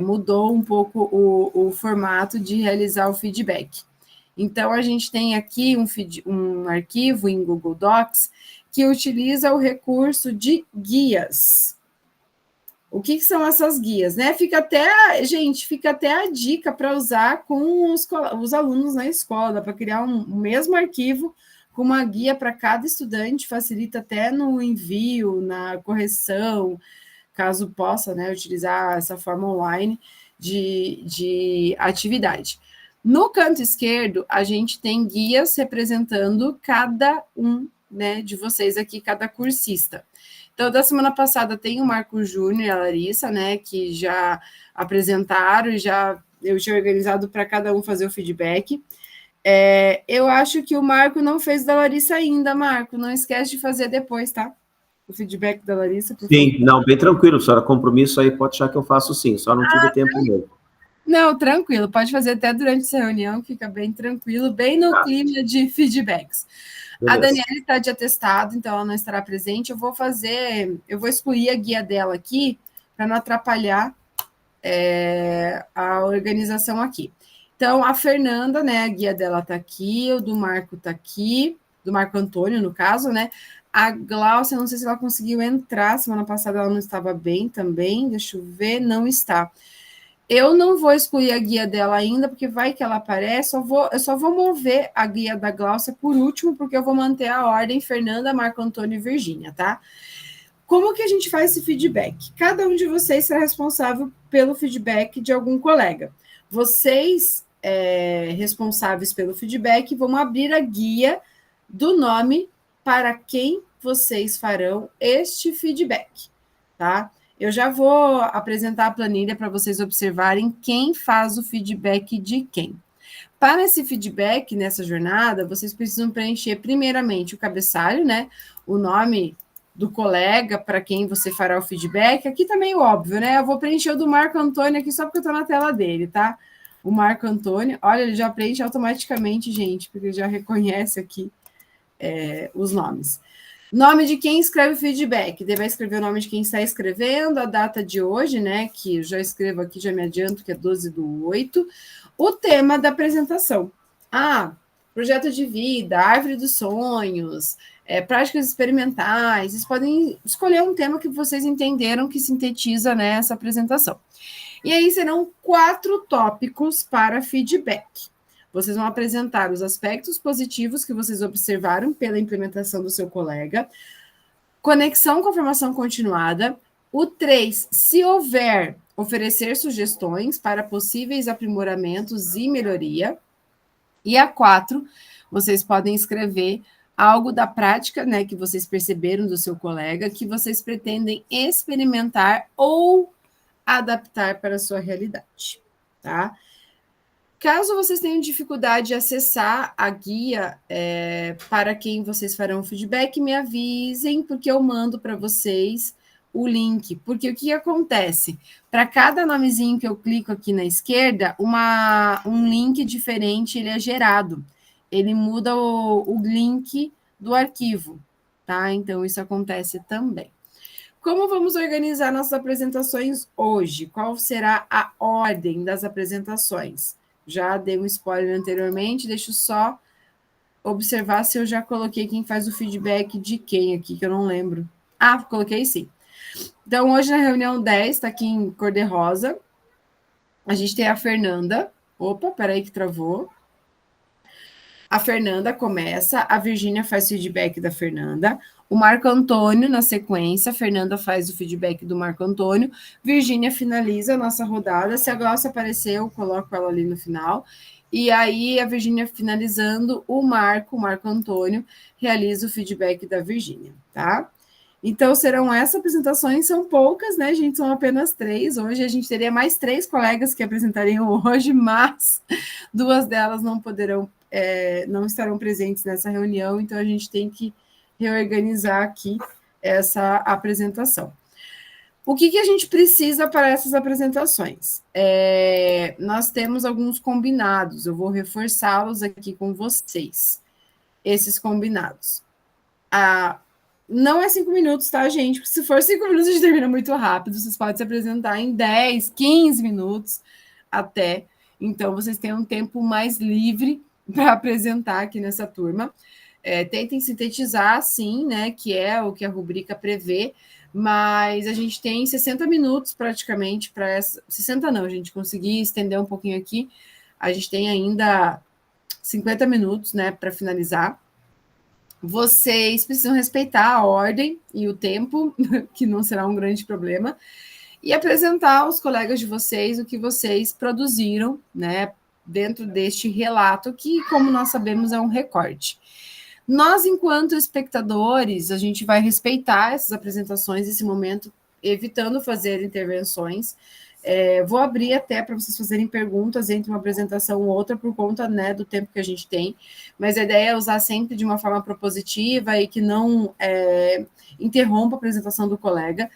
Mudou um pouco o formato de realizar o feedback. Então, a gente tem aqui um arquivo em Google Docs que utiliza o recurso de guias. O que são essas guias, né? Fica até a dica para usar com os alunos na escola, para criar um mesmo arquivo com uma guia para cada estudante, facilita até no envio, na correção, caso possa, né, utilizar essa forma online de atividade. No canto esquerdo, a gente tem guias representando cada um, né, de vocês aqui, cada cursista. Então, da semana passada tem o Marco Júnior e a Larissa, né, que já apresentaram, eu tinha organizado para cada um fazer o feedback. Eu acho que o Marco não fez da Larissa ainda, Marco, não esquece de fazer depois, tá? O feedback da Larissa, por Sim, favor. não, bem tranquilo, senhora, compromisso aí, pode achar que eu faço sim, só não tive tempo mesmo. Não, tranquilo, pode fazer até durante essa reunião, fica bem tranquilo, bem no clima de feedbacks. Beleza. A Daniela está de atestado, então ela não estará presente. Eu vou excluir a guia dela aqui, para não atrapalhar a organização aqui. Então, a Fernanda, né, a guia dela está aqui, o do Marco está aqui, do Marco Antônio, no caso, né? A Glaucia, não sei se ela conseguiu entrar, semana passada ela não estava bem também, deixa eu ver, não está. Eu não vou excluir a guia dela ainda, porque vai que ela aparece, eu só vou mover a guia da Glaucia por último, porque eu vou manter a ordem Fernanda, Marco Antônio e Virgínia, tá? Como que a gente faz esse feedback? Cada um de vocês será responsável pelo feedback de algum colega. Vocês, responsáveis pelo feedback, vão abrir a guia do nome para quem vocês farão este feedback, tá? Eu já vou apresentar a planilha para vocês observarem quem faz o feedback de quem. Para esse feedback, nessa jornada, vocês precisam preencher primeiramente o cabeçalho, né? O nome do colega para quem você fará o feedback. Aqui tá meio óbvio, né? Eu vou preencher o do Marco Antônio aqui só porque eu tô na tela dele, tá? O Marco Antônio, olha, ele já preenche automaticamente, gente, porque ele já reconhece aqui os nomes. Nome de quem escreve o feedback. Vai escrever o nome de quem está escrevendo, a data de hoje, né? Que eu já escrevo aqui, já me adianto, que é 12/8. O tema da apresentação. Projeto de vida, árvore dos sonhos, práticas experimentais. Vocês podem escolher um tema que vocês entenderam que sintetiza, né, essa apresentação. E aí serão 4 tópicos para feedback. Vocês vão apresentar os aspectos positivos que vocês observaram pela implementação do seu colega, conexão com a formação continuada. O 3, se houver, oferecer sugestões para possíveis aprimoramentos e melhoria. E a 4, vocês podem escrever algo da prática, né, que vocês perceberam do seu colega, que vocês pretendem experimentar ou adaptar para a sua realidade, tá? Caso vocês tenham dificuldade de acessar a guia para quem vocês farão feedback, me avisem, porque eu mando para vocês o link. Porque o que acontece? Para cada nomezinho que eu clico aqui na esquerda, um link diferente ele é gerado. Ele muda o link do arquivo, tá? Então, isso acontece também. Como vamos organizar nossas apresentações hoje? Qual será a ordem das apresentações? Já dei um spoiler anteriormente, deixa eu só observar se eu já coloquei quem faz o feedback de quem aqui, que eu não lembro. Coloquei sim. Então, hoje na reunião 10, está aqui em cor de rosa, a gente tem a Fernanda. Opa, peraí que travou. A Fernanda começa, a Virgínia faz o feedback da Fernanda, o Marco Antônio na sequência, a Fernanda faz o feedback do Marco Antônio, Virgínia finaliza a nossa rodada, se a Glaucia aparecer, eu coloco ela ali no final, e aí a Virgínia finalizando, o Marco Antônio, realiza o feedback da Virgínia, tá? Então, serão essas apresentações, são poucas, né, gente? São apenas 3. Hoje a gente teria mais 3 colegas que apresentariam hoje, mas 2 delas não estarão presentes nessa reunião, então a gente tem que reorganizar aqui essa apresentação. O que a gente precisa para essas apresentações? Nós temos alguns combinados, eu vou reforçá-los aqui com vocês, esses combinados. Não é 5 minutos, tá, gente? Se for 5 minutos, a gente termina muito rápido, vocês podem se apresentar em 10, 15 minutos até, então vocês têm um tempo mais livre para apresentar aqui nessa turma. Tentem sintetizar, sim, né, que é o que a rubrica prevê, mas a gente tem 60 minutos praticamente para essa. 60 não, gente, consegui estender um pouquinho aqui. A gente tem ainda 50 minutos, né, para finalizar. Vocês precisam respeitar a ordem e o tempo, que não será um grande problema, e apresentar aos colegas de vocês o que vocês produziram, né, dentro deste relato, que, como nós sabemos, é um recorte. Nós, enquanto espectadores, a gente vai respeitar essas apresentações, esse momento, evitando fazer intervenções. Vou abrir até para vocês fazerem perguntas entre uma apresentação ou outra, por conta, né, do tempo que a gente tem, mas a ideia é usar sempre de uma forma propositiva e que não interrompa a apresentação do colega.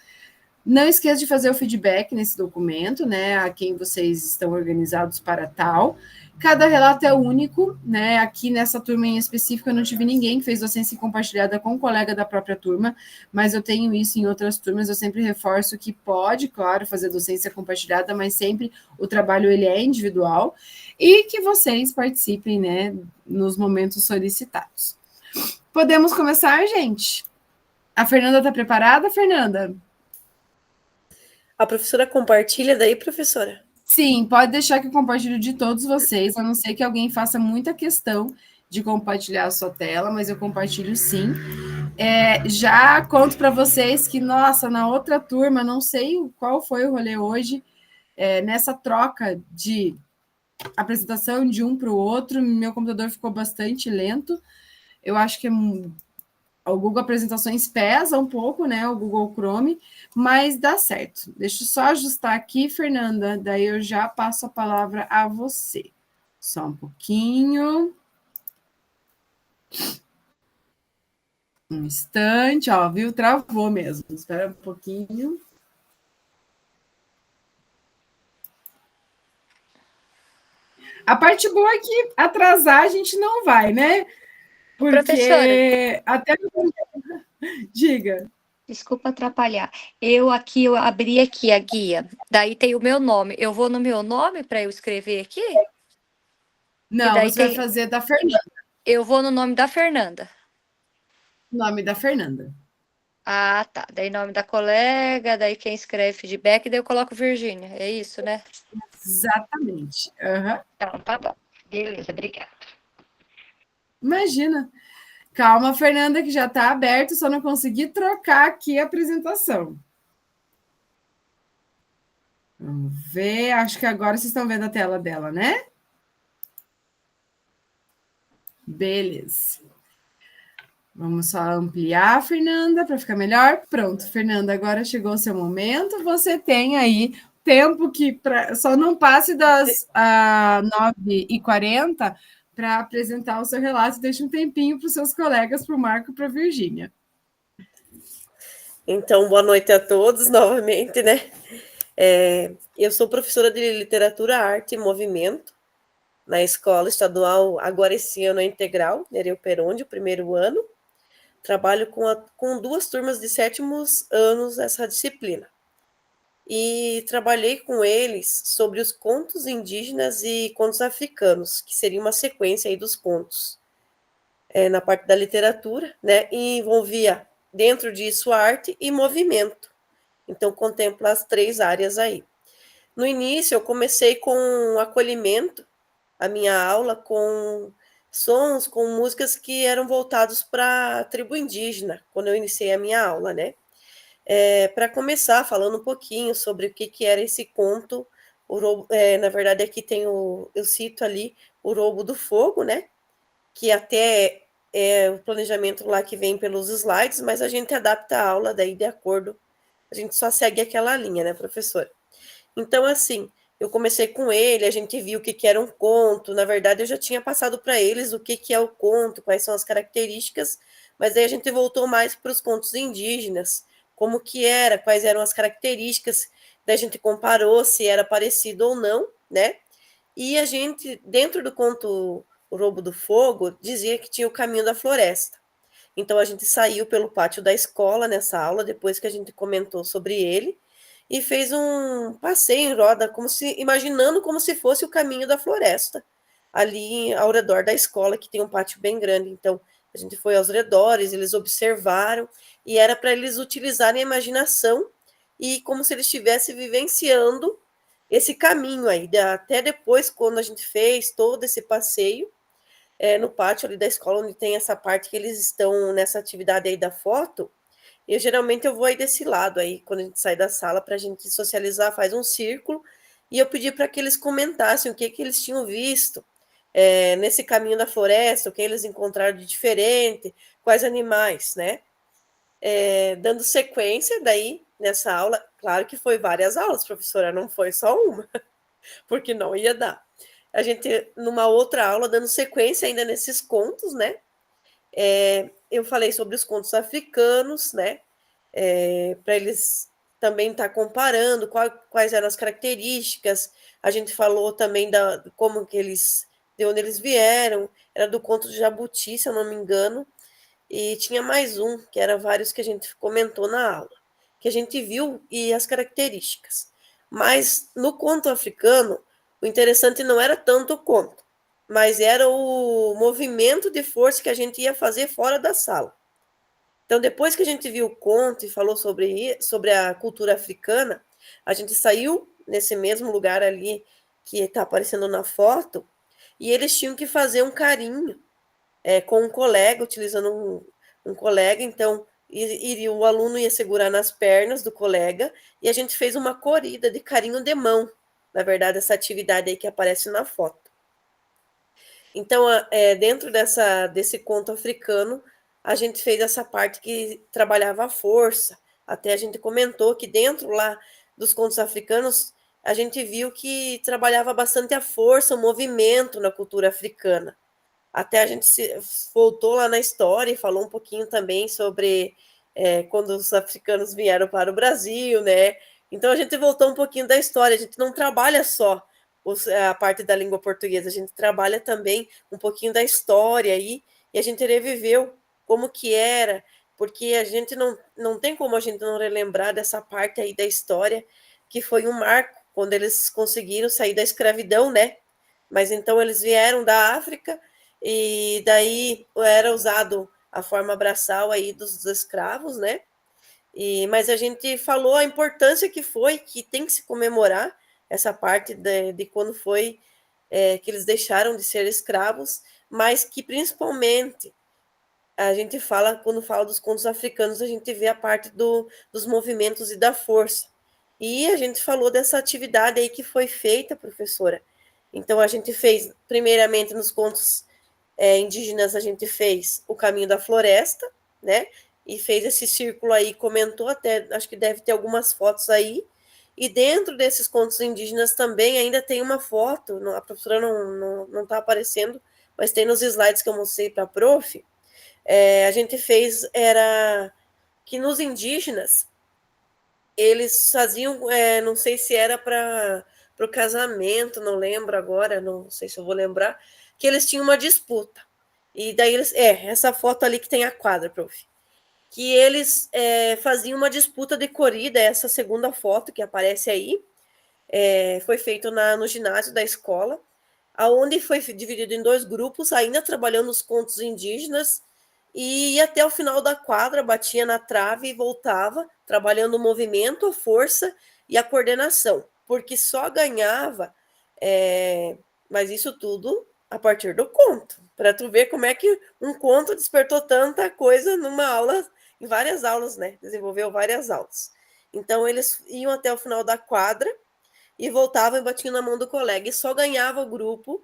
Não esqueça de fazer o feedback nesse documento, né, a quem vocês estão organizados para tal. Cada relato é único, né? Aqui nessa turma em específico eu não tive ninguém que fez docência compartilhada com um colega da própria turma, mas eu tenho isso em outras turmas, eu sempre reforço que pode, claro, fazer docência compartilhada, mas sempre o trabalho ele é individual, e que vocês participem, né, nos momentos solicitados. Podemos começar, gente? A Fernanda está preparada, Fernanda? A professora compartilha daí, professora? Sim, pode deixar que eu compartilho de todos vocês, a não ser que alguém faça muita questão de compartilhar a sua tela, mas eu compartilho sim. Já conto para vocês que, nossa, na outra turma, não sei qual foi o rolê hoje, nessa troca de apresentação de um para o outro, meu computador ficou bastante lento. Eu acho que o Google Apresentações pesa um pouco, né? O Google Chrome, mas dá certo. Deixa eu só ajustar aqui, Fernanda, daí eu já passo a palavra a você. Só um pouquinho. Um instante, ó, viu? Travou mesmo. Espera um pouquinho. A parte boa é que atrasar a gente não vai, né? Porque Professora, até... Diga. desculpa atrapalhar. Eu abri aqui a guia, daí tem o meu nome. Eu vou no meu nome para eu escrever aqui? Não, você vai fazer da Fernanda. Eu vou no nome da Fernanda. Nome da Fernanda. Ah, tá. Daí nome da colega, daí quem escreve feedback, daí eu coloco Virgínia. É isso, né? Exatamente. Uhum. Então, tá bom. Beleza, obrigada. Imagina. Calma, Fernanda, que já está aberto, só não consegui trocar aqui a apresentação. Vamos ver, acho que agora vocês estão vendo a tela dela, né? Beleza. Vamos só ampliar, Fernanda, para ficar melhor. Pronto, Fernanda, agora chegou o seu momento. Você tem aí tempo que só não passe das 9h40 para apresentar o seu relato. Deixe um tempinho para os seus colegas, para o Marco e para a Virgínia. Então, boa noite a todos novamente, né? Eu sou professora de Literatura, Arte e Movimento na Escola Estadual, agora esse ano é integral, Nereu Peronde, o primeiro ano. Trabalho com 2 turmas de 7º anos essa disciplina. E trabalhei com eles sobre os contos indígenas e contos africanos, que seria uma sequência aí dos contos. Na parte da literatura, né? E envolvia dentro disso arte e movimento. Então, contempla as 3 áreas aí. No início, eu comecei com acolhimento, a minha aula com sons, com músicas que eram voltados para a tribo indígena, quando eu iniciei a minha aula, né? Para começar, falando um pouquinho sobre o que era esse conto, na verdade, aqui eu cito ali o Urobo do Fogo, né? Que até é o planejamento lá que vem pelos slides, mas a gente adapta a aula daí de acordo, a gente só segue aquela linha, né, professora? Então, assim, eu comecei com ele, a gente viu o que era um conto, na verdade eu já tinha passado para eles o que é o conto, quais são as características, mas aí a gente voltou mais para os contos indígenas, como que era, quais eram as características, daí a gente comparou se era parecido ou não, né? E a gente, dentro do conto O Roubo do Fogo, dizia que tinha o caminho da floresta. Então a gente saiu pelo pátio da escola nessa aula, depois que a gente comentou sobre ele, e fez um passeio em roda, imaginando como se fosse o caminho da floresta, ali ao redor da escola, que tem um pátio bem grande. Então a gente foi aos redores, eles observaram, e era para eles utilizarem a imaginação, e como se eles estivessem vivenciando esse caminho aí. Até depois, quando a gente fez todo esse passeio, no pátio ali da escola, onde tem essa parte que eles estão nessa atividade aí da foto, geralmente eu vou aí desse lado aí, quando a gente sai da sala, para a gente socializar, faz um círculo, e eu pedi para que eles comentassem o que eles tinham visto nesse caminho da floresta, o que eles encontraram de diferente, quais animais, né? Dando sequência daí nessa aula, claro que foi várias aulas, professora, não foi só uma, porque não ia dar. A gente, numa outra aula, dando sequência ainda nesses contos, né? Eu falei sobre os contos africanos, né? Para eles também estar comparando quais eram as características. A gente falou também como que de onde eles vieram. Era do conto de Jabuti, se eu não me engano. E tinha mais um, que era vários que a gente comentou na aula, que a gente viu e as características. Mas no conto africano, o interessante não era tanto o conto, mas era o movimento de força que a gente ia fazer fora da sala. Então, depois que a gente viu o conto e falou sobre a cultura africana, a gente saiu nesse mesmo lugar ali que está aparecendo na foto, e eles tinham que fazer um carinho com um colega, utilizando um colega. Então, o aluno ia segurar nas pernas do colega, e a gente fez uma corrida de carinho de mão, na verdade, essa atividade aí que aparece na foto. Então, dentro desse conto africano, a gente fez essa parte que trabalhava a força. Até a gente comentou que dentro lá dos contos africanos, a gente viu que trabalhava bastante a força, o movimento na cultura africana. Até a gente voltou lá na história e falou um pouquinho também sobre quando os africanos vieram para o Brasil, né? Então a gente voltou um pouquinho da história. A gente não trabalha só a parte da língua portuguesa, a gente trabalha também um pouquinho da história aí, e a gente reviveu como que era, porque a gente não tem como a gente não relembrar dessa parte aí da história, que foi um marco, quando eles conseguiram sair da escravidão, né? Mas então eles vieram da África, e daí era usado a forma braçal aí dos escravos, né? Mas a gente falou a importância que tem que se comemorar essa parte de quando foi que eles deixaram de ser escravos, mas que principalmente a gente fala, quando fala dos contos africanos, a gente vê a parte dos movimentos e da força. E a gente falou dessa atividade aí que foi feita, professora. Então a gente fez, primeiramente nos contos indígenas, a gente fez o caminho da floresta, né? E fez esse círculo aí, comentou até, acho que deve ter algumas fotos aí. E dentro desses contos indígenas também ainda tem uma foto, a professora não está aparecendo, mas tem nos slides que eu mostrei para a prof. A gente fez, era que nos indígenas, eles faziam, não sei se era para o casamento, não lembro agora, não sei se eu vou lembrar, que eles tinham uma disputa. E daí essa foto ali que tem a quadra, prof. Que eles faziam uma disputa de corrida, essa segunda foto que aparece aí, foi feito no ginásio da escola, aonde foi dividido em 2 grupos, ainda trabalhando os contos indígenas, e ia até o final da quadra, batia na trave e voltava, trabalhando o movimento, a força e a coordenação, porque só ganhava, mas isso tudo a partir do conto, para tu ver como é que um conto despertou tanta coisa numa aula, em várias aulas, né? Desenvolveu várias aulas. Então, eles iam até o final da quadra e voltavam e batiam na mão do colega, e só ganhava o grupo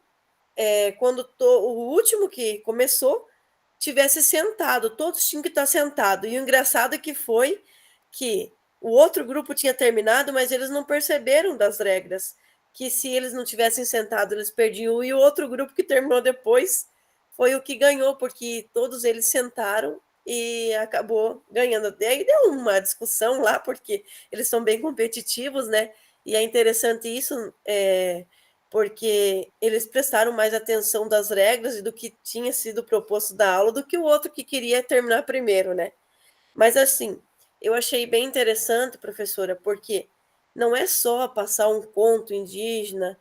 quando o último que começou tivesse sentado, todos tinham que estar sentados. E o engraçado que foi que o outro grupo tinha terminado, mas eles não perceberam das regras, que se eles não tivessem sentado, eles perdiam, e o outro grupo que terminou depois foi o que ganhou, porque todos eles sentaram e acabou ganhando. Daí deu uma discussão lá, porque eles são bem competitivos, né? E é interessante isso, porque eles prestaram mais atenção das regras e do que tinha sido proposto da aula do que o outro que queria terminar primeiro, né? Mas assim, eu achei bem interessante, professora, porque não é só passar um conto indígena,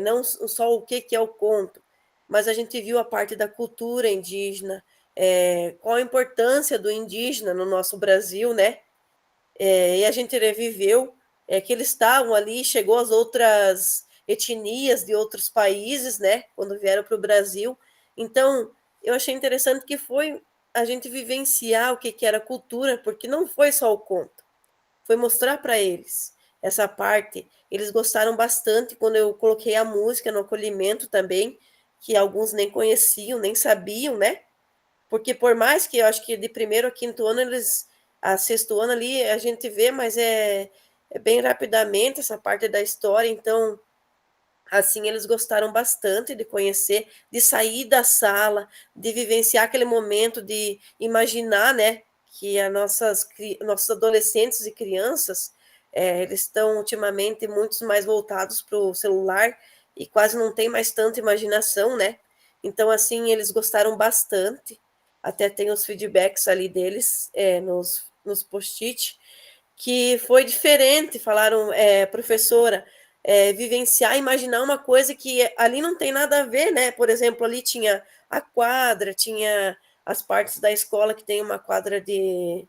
não só o que é o conto, mas a gente viu a parte da cultura indígena, qual a importância do indígena no nosso Brasil, né? E a gente reviveu que eles estavam ali, chegou as outras etnias de outros países, né? Quando vieram para o Brasil. Então, eu achei interessante que foi a gente vivenciar o que era cultura, porque não foi só o conto, foi mostrar para eles essa parte. Eles gostaram bastante quando eu coloquei a música no acolhimento também, que alguns nem conheciam, nem sabiam, né? Porque por mais que eu acho que de primeiro a quinto ano, a sexto ano ali, a gente vê, mas é bem rapidamente essa parte da história, então, assim, eles gostaram bastante de conhecer, de sair da sala, de vivenciar aquele momento, de imaginar, né, que nossos adolescentes e crianças, eles estão ultimamente muitos mais voltados para o celular e quase não tem mais tanta imaginação, né? Então, assim, eles gostaram bastante. Até tem os feedbacks ali deles nos post-it, que foi diferente. Falaram, professora, vivenciar, imaginar uma coisa que ali não tem nada a ver, né? Por exemplo, ali tinha a quadra, tinha as partes da escola que tem uma quadra de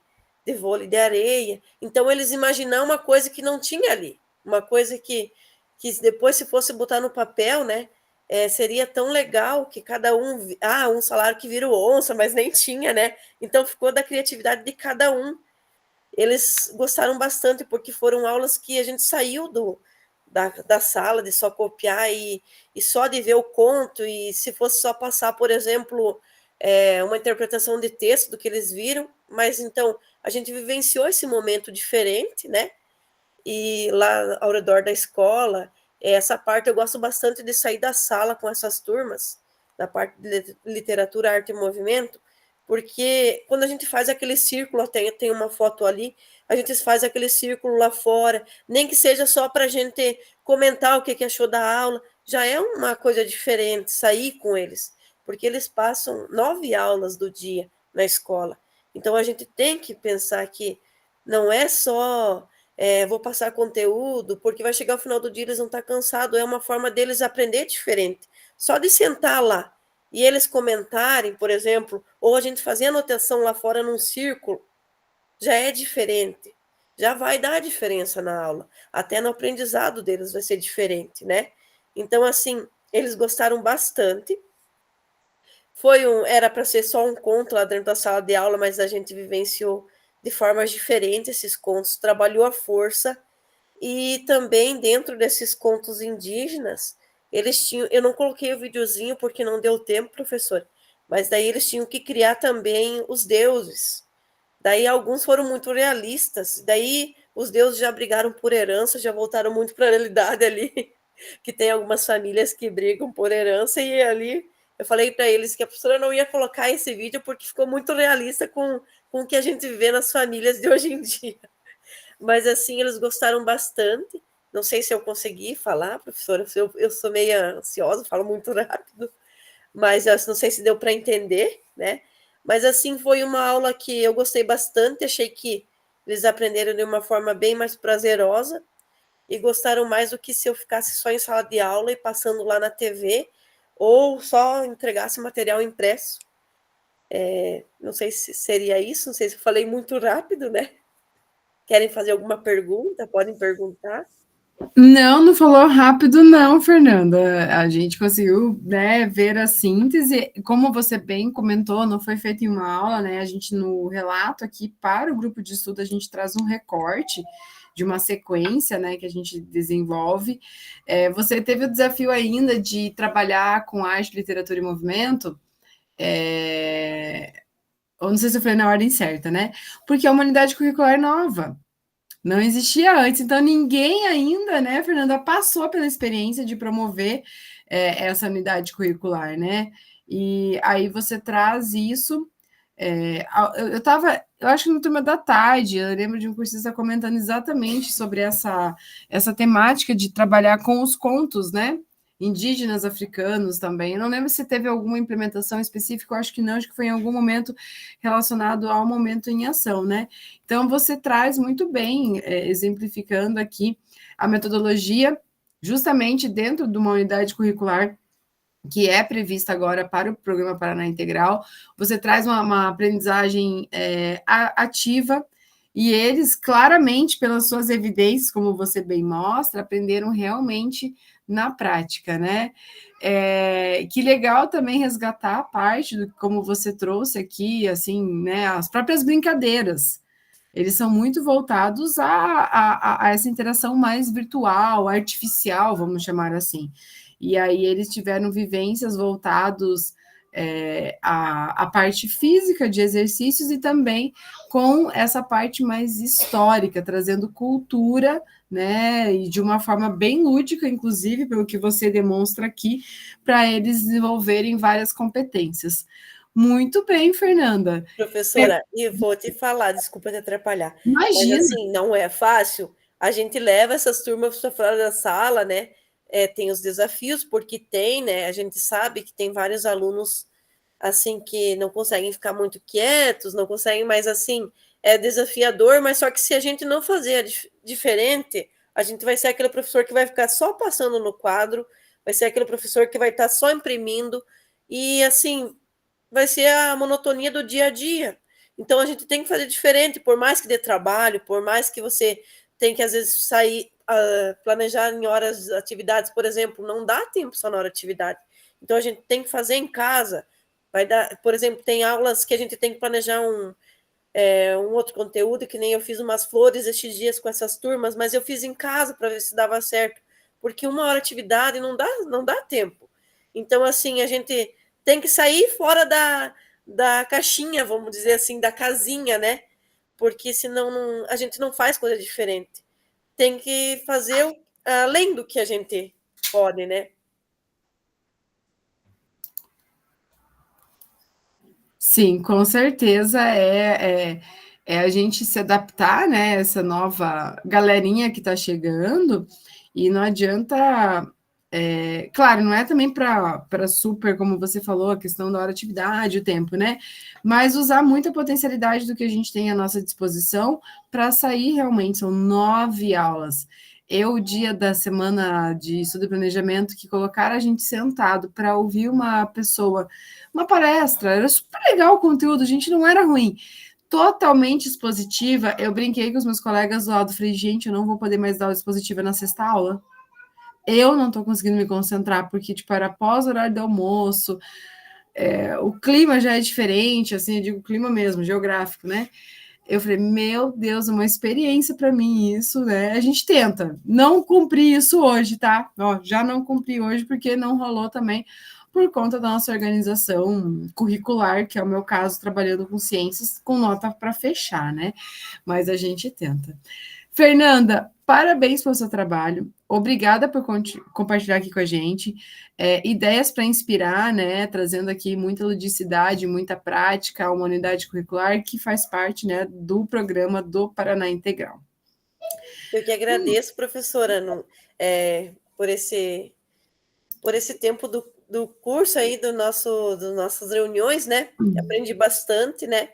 vôlei de areia. Então, eles imaginaram uma coisa que não tinha ali, uma coisa que depois, se fosse botar no papel, né? Seria tão legal que cada um... um salário que vira onça, mas nem tinha, né? Então, ficou da criatividade de cada um. Eles gostaram bastante, porque foram aulas que a gente saiu da sala de só copiar e só de ver o conto, e se fosse só passar, por exemplo, uma interpretação de texto do que eles viram, mas então a gente vivenciou esse momento diferente, né? E lá ao redor da escola, essa parte eu gosto bastante de sair da sala com essas turmas, da parte de literatura, arte e movimento, porque quando a gente faz aquele círculo, tem uma foto ali, a gente faz aquele círculo lá fora, nem que seja só para a gente comentar o que achou da aula, já é uma coisa diferente, sair com eles, porque eles passam 9 aulas do dia na escola. Então, a gente tem que pensar que não é só... vou passar conteúdo, porque vai chegar ao final do dia, eles vão estar cansados, é uma forma deles aprender diferente. Só de sentar lá e eles comentarem, por exemplo, ou a gente fazer anotação lá fora num círculo, já é diferente, já vai dar diferença na aula, até no aprendizado deles vai ser diferente, né? Então, assim, eles gostaram bastante. Era para ser só um conto lá dentro da sala de aula, mas a gente vivenciou de formas diferentes esses contos, trabalhou a força, e também dentro desses contos indígenas, eles tinham, eu não coloquei o videozinho porque não deu tempo, professor, mas daí eles tinham que criar também os deuses. Daí alguns foram muito realistas, daí os deuses já brigaram por herança, já voltaram muito para a realidade ali, que tem algumas famílias que brigam por herança, e ali eu falei para eles que a professora não ia colocar esse vídeo porque ficou muito realista com o que a gente vê nas famílias de hoje em dia. Mas, assim, eles gostaram bastante. Não sei se eu consegui falar, professora, eu sou meio ansiosa, falo muito rápido, mas não sei se deu para entender, né? Mas, assim, foi uma aula que eu gostei bastante, achei que eles aprenderam de uma forma bem mais prazerosa e gostaram mais do que se eu ficasse só em sala de aula e passando lá na TV ou só entregasse material impresso. Não sei se seria isso, não sei se eu falei muito rápido, né? Querem fazer alguma pergunta? Podem perguntar. Não falou rápido, não, Fernanda. A gente conseguiu, né, ver a síntese. Como você bem comentou, não foi feito em uma aula, né? A gente, no relato aqui para o grupo de estudo, a gente traz um recorte de uma sequência, né, que a gente desenvolve. Você teve o desafio ainda de trabalhar com arte, literatura e movimento. Eu não sei se eu falei na ordem certa, né? Porque é uma unidade curricular nova. Não existia antes, então ninguém ainda, né, Fernanda, passou pela experiência de promover essa unidade curricular, né? E aí você traz isso Eu acho que no turma da tarde, eu lembro de um cursista comentando exatamente sobre essa temática de trabalhar com os contos, né? Indígenas africanos também. Eu não lembro se teve alguma implementação específica, eu acho que não, acho que foi em algum momento relacionado ao momento em ação, né? Então, você traz muito bem, exemplificando aqui a metodologia, justamente dentro de uma unidade curricular que é prevista agora para o Programa Paraná Integral. Você traz uma aprendizagem ativa, e eles, claramente, pelas suas evidências, como você bem mostra, aprenderam realmente na prática, né? Que legal também resgatar a parte do como você trouxe aqui, assim, né? As próprias brincadeiras. Eles são muito voltados a essa interação mais virtual, artificial, vamos chamar assim. E aí eles tiveram vivências voltados à parte física de exercícios e também com essa parte mais histórica, trazendo cultura, né, e de uma forma bem lúdica, inclusive, pelo que você demonstra aqui, para eles desenvolverem várias competências. Muito bem, Fernanda. Professora, e vou te falar, desculpa te atrapalhar, mas Imagina. assim, não é fácil. A gente leva essas turmas para fora da sala, né? Tem os desafios, porque tem, né? A gente sabe que tem vários alunos assim que não conseguem ficar muito quietos, não conseguem, mas assim, é desafiador, mas só que se a gente não fazer diferente, a gente vai ser aquele professor que vai ficar só passando no quadro, vai ser aquele professor que vai estar só imprimindo, e assim, vai ser a monotonia do dia a dia. Então, a gente tem que fazer diferente, por mais que dê trabalho, por mais que você tenha que, às vezes, sair, planejar em horas atividades, por exemplo, não dá tempo só na hora de atividade. Então, a gente tem que fazer em casa. Vai dar, por exemplo, tem aulas que a gente tem que planejar um outro conteúdo, que nem eu fiz umas flores estes dias com essas turmas, mas eu fiz em casa para ver se dava certo, porque uma hora de atividade não dá tempo. Então, assim, a gente tem que sair fora da caixinha, vamos dizer assim, da casinha, né? Porque senão a gente não faz coisa diferente. Tem que fazer além do que a gente pode, né? Sim, com certeza é a gente se adaptar, né? Essa nova galerinha que está chegando, e não adianta. Claro, não é também para super, como você falou, a questão da hora de atividade, o tempo, né? Mas usar muita potencialidade do que a gente tem à nossa disposição para sair realmente. São 9 aulas. O dia da semana de estudo e planejamento, que colocaram a gente sentado para ouvir uma pessoa, uma palestra, era super legal o conteúdo, a gente não era ruim. Totalmente expositiva. Eu brinquei com os meus colegas do lado, falei, gente, eu não vou poder mais dar aula expositiva na sexta aula. Eu não estou conseguindo me concentrar, porque, tipo, era pós horário do almoço, o clima já é diferente, assim, eu digo clima mesmo, geográfico, né? Eu falei, meu Deus, é uma experiência para mim isso, né? A gente tenta. Não cumpri isso hoje, tá? Ó, já não cumpri hoje, porque não rolou também por conta da nossa organização curricular, que é o meu caso, trabalhando com ciências, com nota para fechar, né? Mas a gente tenta. Fernanda, parabéns pelo seu trabalho. Obrigada por compartilhar aqui com a gente ideias para inspirar, né? Trazendo aqui muita ludicidade, muita prática a uma unidade curricular que faz parte, né, do programa do Paraná Integral. Eu que agradeço, professora, por esse tempo do curso aí, das nossas reuniões, né? Aprendi bastante, né?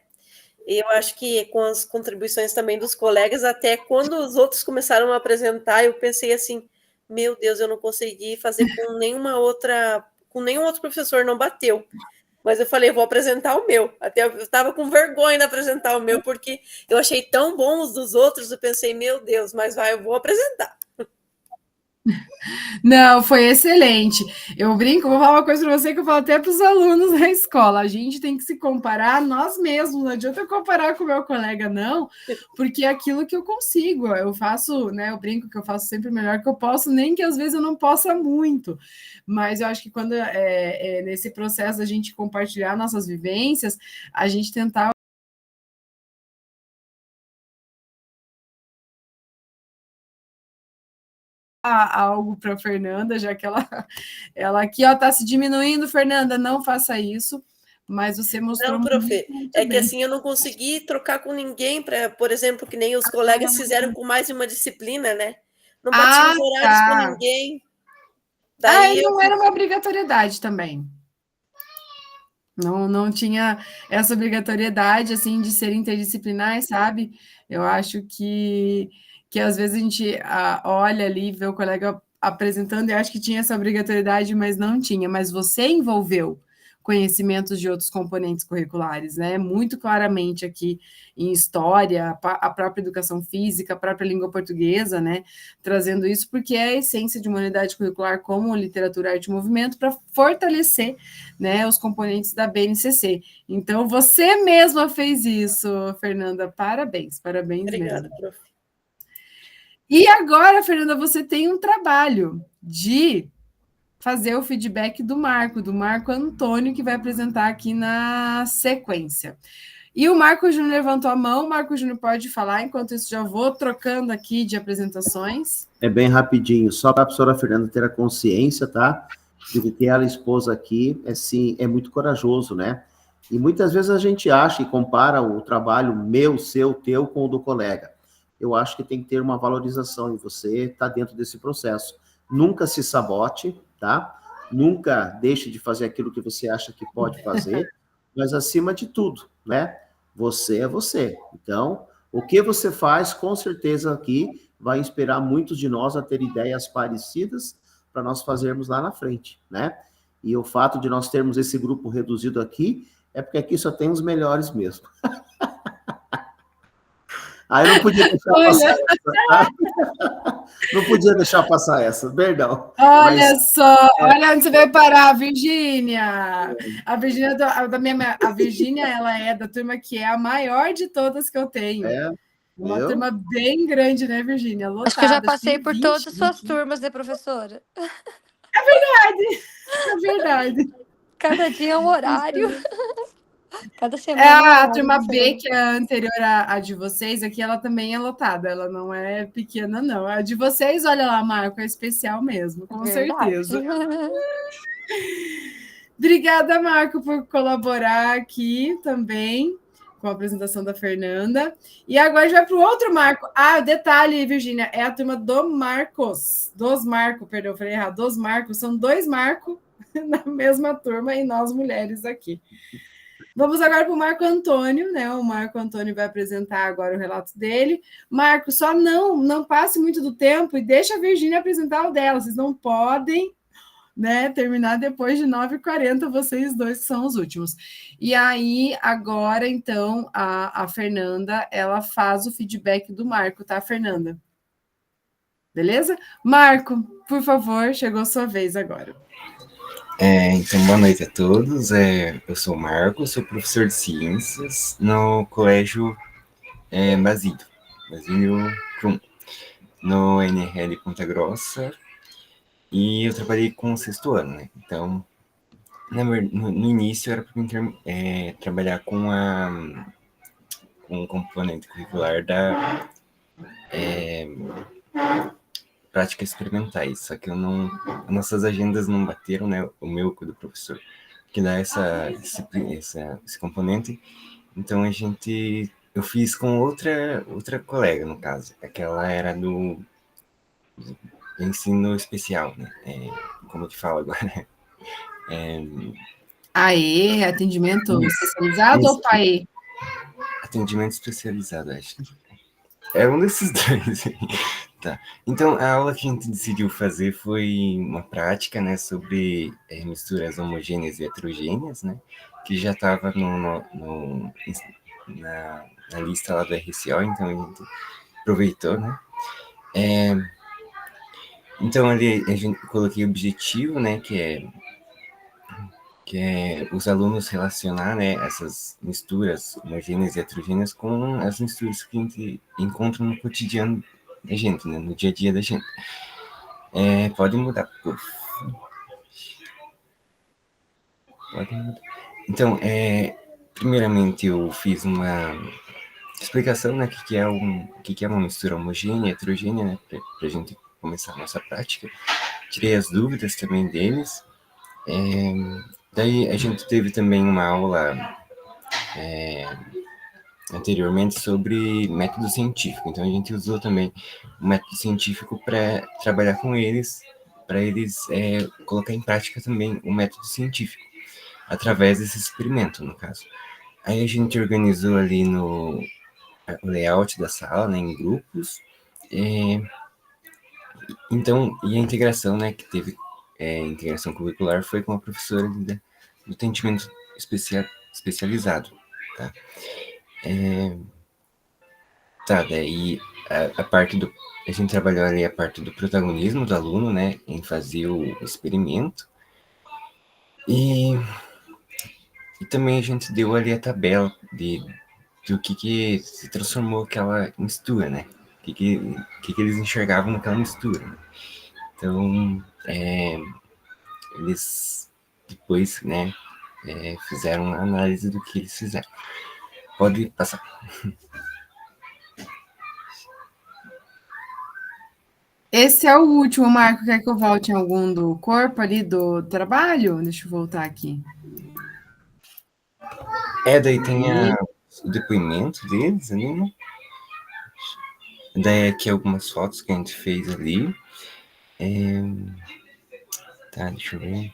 E eu acho que com as contribuições também dos colegas, até quando os outros começaram a apresentar, eu pensei assim, meu Deus, eu não consegui fazer com nenhum outro professor, não bateu. Mas eu falei, eu vou apresentar o meu. Até eu estava com vergonha de apresentar o meu, porque eu achei tão bom os dos outros, eu pensei, meu Deus, mas eu vou apresentar. Não, foi excelente. Eu brinco, vou falar uma coisa para você que eu falo até para os alunos da escola. A gente tem que se comparar nós mesmos, não adianta eu comparar com o meu colega, não, porque é aquilo que eu consigo. Eu faço, né? Eu brinco que eu faço sempre o melhor que eu posso, nem que às vezes eu não possa muito. Mas eu acho que quando nesse processo a gente compartilhar nossas vivências, a gente tentar algo para a Fernanda, já que ela aqui está se diminuindo. Fernanda, não faça isso, mas você mostrou Não, prof, muito é que bem. assim eu não consegui trocar com ninguém para, por exemplo, que nem os colegas fizeram com mais de uma disciplina, né? Não bati os horários com Tá. ninguém. Daí Não era uma obrigatoriedade também. Não tinha essa obrigatoriedade, assim, de ser interdisciplinar, sabe? Eu acho que às vezes a gente olha ali, vê o colega apresentando e acha que tinha essa obrigatoriedade, mas não tinha. Mas você envolveu conhecimentos de outros componentes curriculares, né? Muito claramente aqui em história, a própria educação física, a própria língua portuguesa, né? Trazendo isso porque é a essência de uma unidade curricular como literatura, arte e movimento para fortalecer, né, os componentes da BNCC. Então, você mesma fez isso, Fernanda. Parabéns Obrigada, mesmo. prof. E agora, Fernanda, você tem um trabalho de fazer o feedback do Marco Antônio, que vai apresentar aqui na sequência. E o Marco Júnior levantou a mão. O Marco Júnior pode falar, enquanto isso já vou trocando aqui de apresentações. É bem rapidinho, só para a professora Fernanda ter a consciência, tá? De que ela esposa aqui, é muito corajoso, né? E muitas vezes a gente acha e compara o trabalho meu, seu, teu com o do colega. Eu acho que tem que ter uma valorização e você está dentro desse processo. Nunca se sabote, tá? Nunca deixe de fazer aquilo que você acha que pode fazer, mas acima de tudo, né? Você é você. Então, o que você faz, com certeza aqui, vai inspirar muitos de nós a ter ideias parecidas para nós fazermos lá na frente, né? E o fato de nós termos esse grupo reduzido aqui é porque aqui só tem os melhores mesmo. Aí não podia deixar passar essa, tá? Não podia deixar passar essa, perdão. Olha só, olha onde você vai parar, Virgínia. A Virgínia, ela é da turma que é a maior de todas que eu tenho. Uma turma bem grande, né, Virgínia? Lotada. Acho que eu já passei por todas as suas turmas, né, professora? É verdade. Cada dia é um horário. Cada semana. A turma B, que é a anterior à de vocês, aqui ela também é lotada, ela não é pequena, não. A de vocês, olha lá, Marco, é especial mesmo, com certeza. Obrigada, Marco, por colaborar aqui também com a apresentação da Fernanda. E agora a gente vai para o outro Marco. Detalhe, Virgínia, é a turma do Marcos. Dos Marcos, perdão, eu falei errado. Dos Marcos, são 2 Marcos na mesma turma e nós mulheres aqui. Vamos agora para o Marco Antônio, né? O Marco Antônio vai apresentar agora o relato dele. Marco, só não passe muito do tempo e deixa a Virgínia apresentar o dela. Vocês não podem, né, terminar depois de 9h40, vocês dois que são os últimos. E aí, agora, então, a Fernanda, ela faz o feedback do Marco, tá, Fernanda? Beleza? Marco, por favor, chegou a sua vez agora. Então, boa noite a todos. Eu sou o Marco, sou professor de ciências no Colégio Basílio Krum, no NRL Ponta Grossa, e eu trabalhei com o 6º ano, né? Então, no início era para mim trabalhar com o componente curricular da práticas experimentais, só que nossas agendas não bateram, né, o meu com o do professor, que dá esse componente. Então eu fiz com outra colega, no caso, aquela era do ensino especial, né, como que fala agora? Atendimento especializado ou PAE? Atendimento especializado, acho. É um desses dois. Tá. Então, a aula que a gente decidiu fazer foi uma prática, né, sobre misturas homogêneas e heterogêneas, né, que já estava na lista lá do RCO, então a gente aproveitou, né. Então, ali a gente coloquei o objetivo, né, que é os alunos relacionar, né, essas misturas homogêneas e heterogêneas com as misturas que a gente encontra no cotidiano da gente, né, no dia a dia da gente. Pode mudar, por favor. Pode mudar. Então, primeiramente eu fiz uma explicação, né, que é uma mistura homogênea e heterogênea, né, para a gente começar a nossa prática. Tirei as dúvidas também deles. Daí a gente teve também uma aula anteriormente sobre método científico. Então a gente usou também o método científico para trabalhar com eles, para eles colocar em prática também o método científico, através desse experimento, no caso. Aí a gente organizou ali no layout da sala, né, em grupos. Então, e a integração, né, que teve integração curricular foi com a professora do atendimento especializado, tá? Daí a parte do... A gente trabalhou ali a parte do protagonismo do aluno, né, em fazer o experimento. E também a gente deu ali a tabela do que se transformou aquela mistura, né? O que eles enxergavam naquela mistura. Né? Então, eles depois, né, fizeram a análise do que eles fizeram. Pode passar. Esse é o último, Marco. Quer que eu volte em algum do corpo ali do trabalho? Deixa eu voltar aqui. Daí tem o depoimento deles ali, né? Daí aqui algumas fotos que a gente fez ali. Tá, deixa eu ver.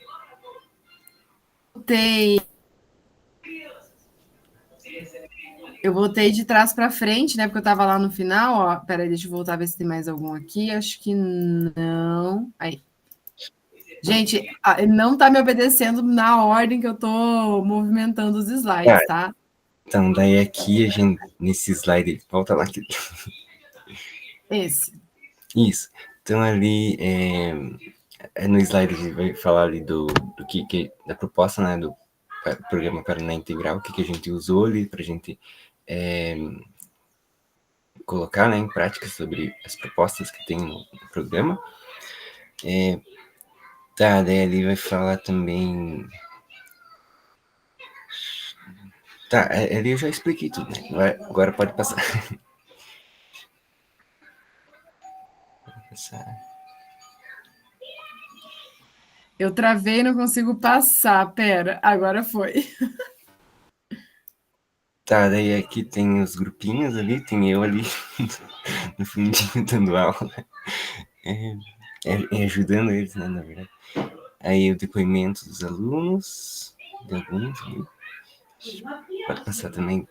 Eu voltei de trás para frente, né? Porque eu estava lá no final, ó. Peraí, deixa eu voltar a ver se tem mais algum aqui. Acho que não. Aí. Gente, ele não está me obedecendo na ordem que eu estou movimentando os slides, tá? Então, daí aqui, a gente, nesse slide, volta lá aqui. Esse. Isso. Então, ali, no slide, a gente vai falar ali do da proposta, né, do programa Paraná Integral, o que a gente usou ali para a gente colocar, né, em prática sobre as propostas que tem no programa. Daí ali vai falar também... ali eu já expliquei tudo, né? Agora pode passar. Eu travei e não consigo passar. Pera, agora foi. Daí aqui tem os grupinhos ali, tem eu ali no fundinho dando aula, ajudando eles, né, na verdade. Aí o depoimento dos alunos, de alguns ali. Pode passar também.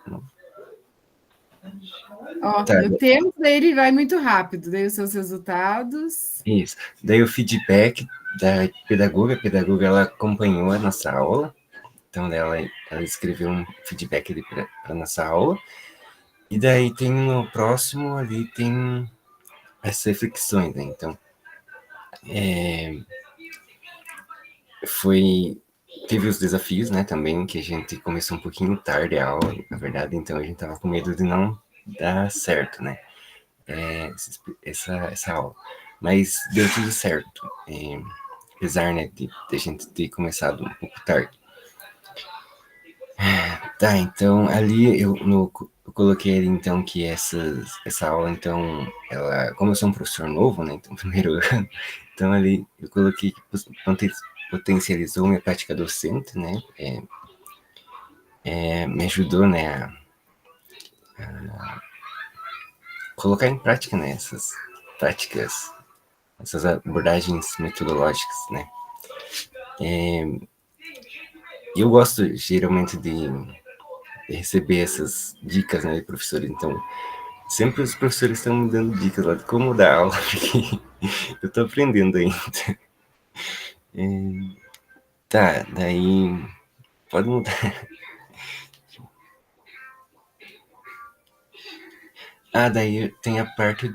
Ó, meu tempo, daí ele vai muito rápido, daí os seus resultados. Isso. Daí o feedback da pedagoga. A pedagoga, ela acompanhou a nossa aula. Então, ela escreveu um feedback ali para a nossa aula. E daí tem no próximo ali, tem as reflexões, né? Então, teve os desafios, né, também, que a gente começou um pouquinho tarde a aula, na verdade, então a gente tava com medo de não dar certo, né, essa aula. Mas deu tudo certo, apesar, né, de a gente ter começado um pouco tarde. Então, ali eu coloquei ali, então, que essa aula, então, como eu sou um professor novo, né, então, primeiro ano, então ali eu coloquei que potencializou minha prática docente, né, me ajudou, né, a colocar em prática, né, essas práticas, essas abordagens metodológicas, né. Eu gosto, geralmente, de receber essas dicas, né, de professores, então, sempre os professores estão me dando dicas lá de como dar aula, porque eu tô aprendendo ainda. Daí pode mudar. Daí tem a parte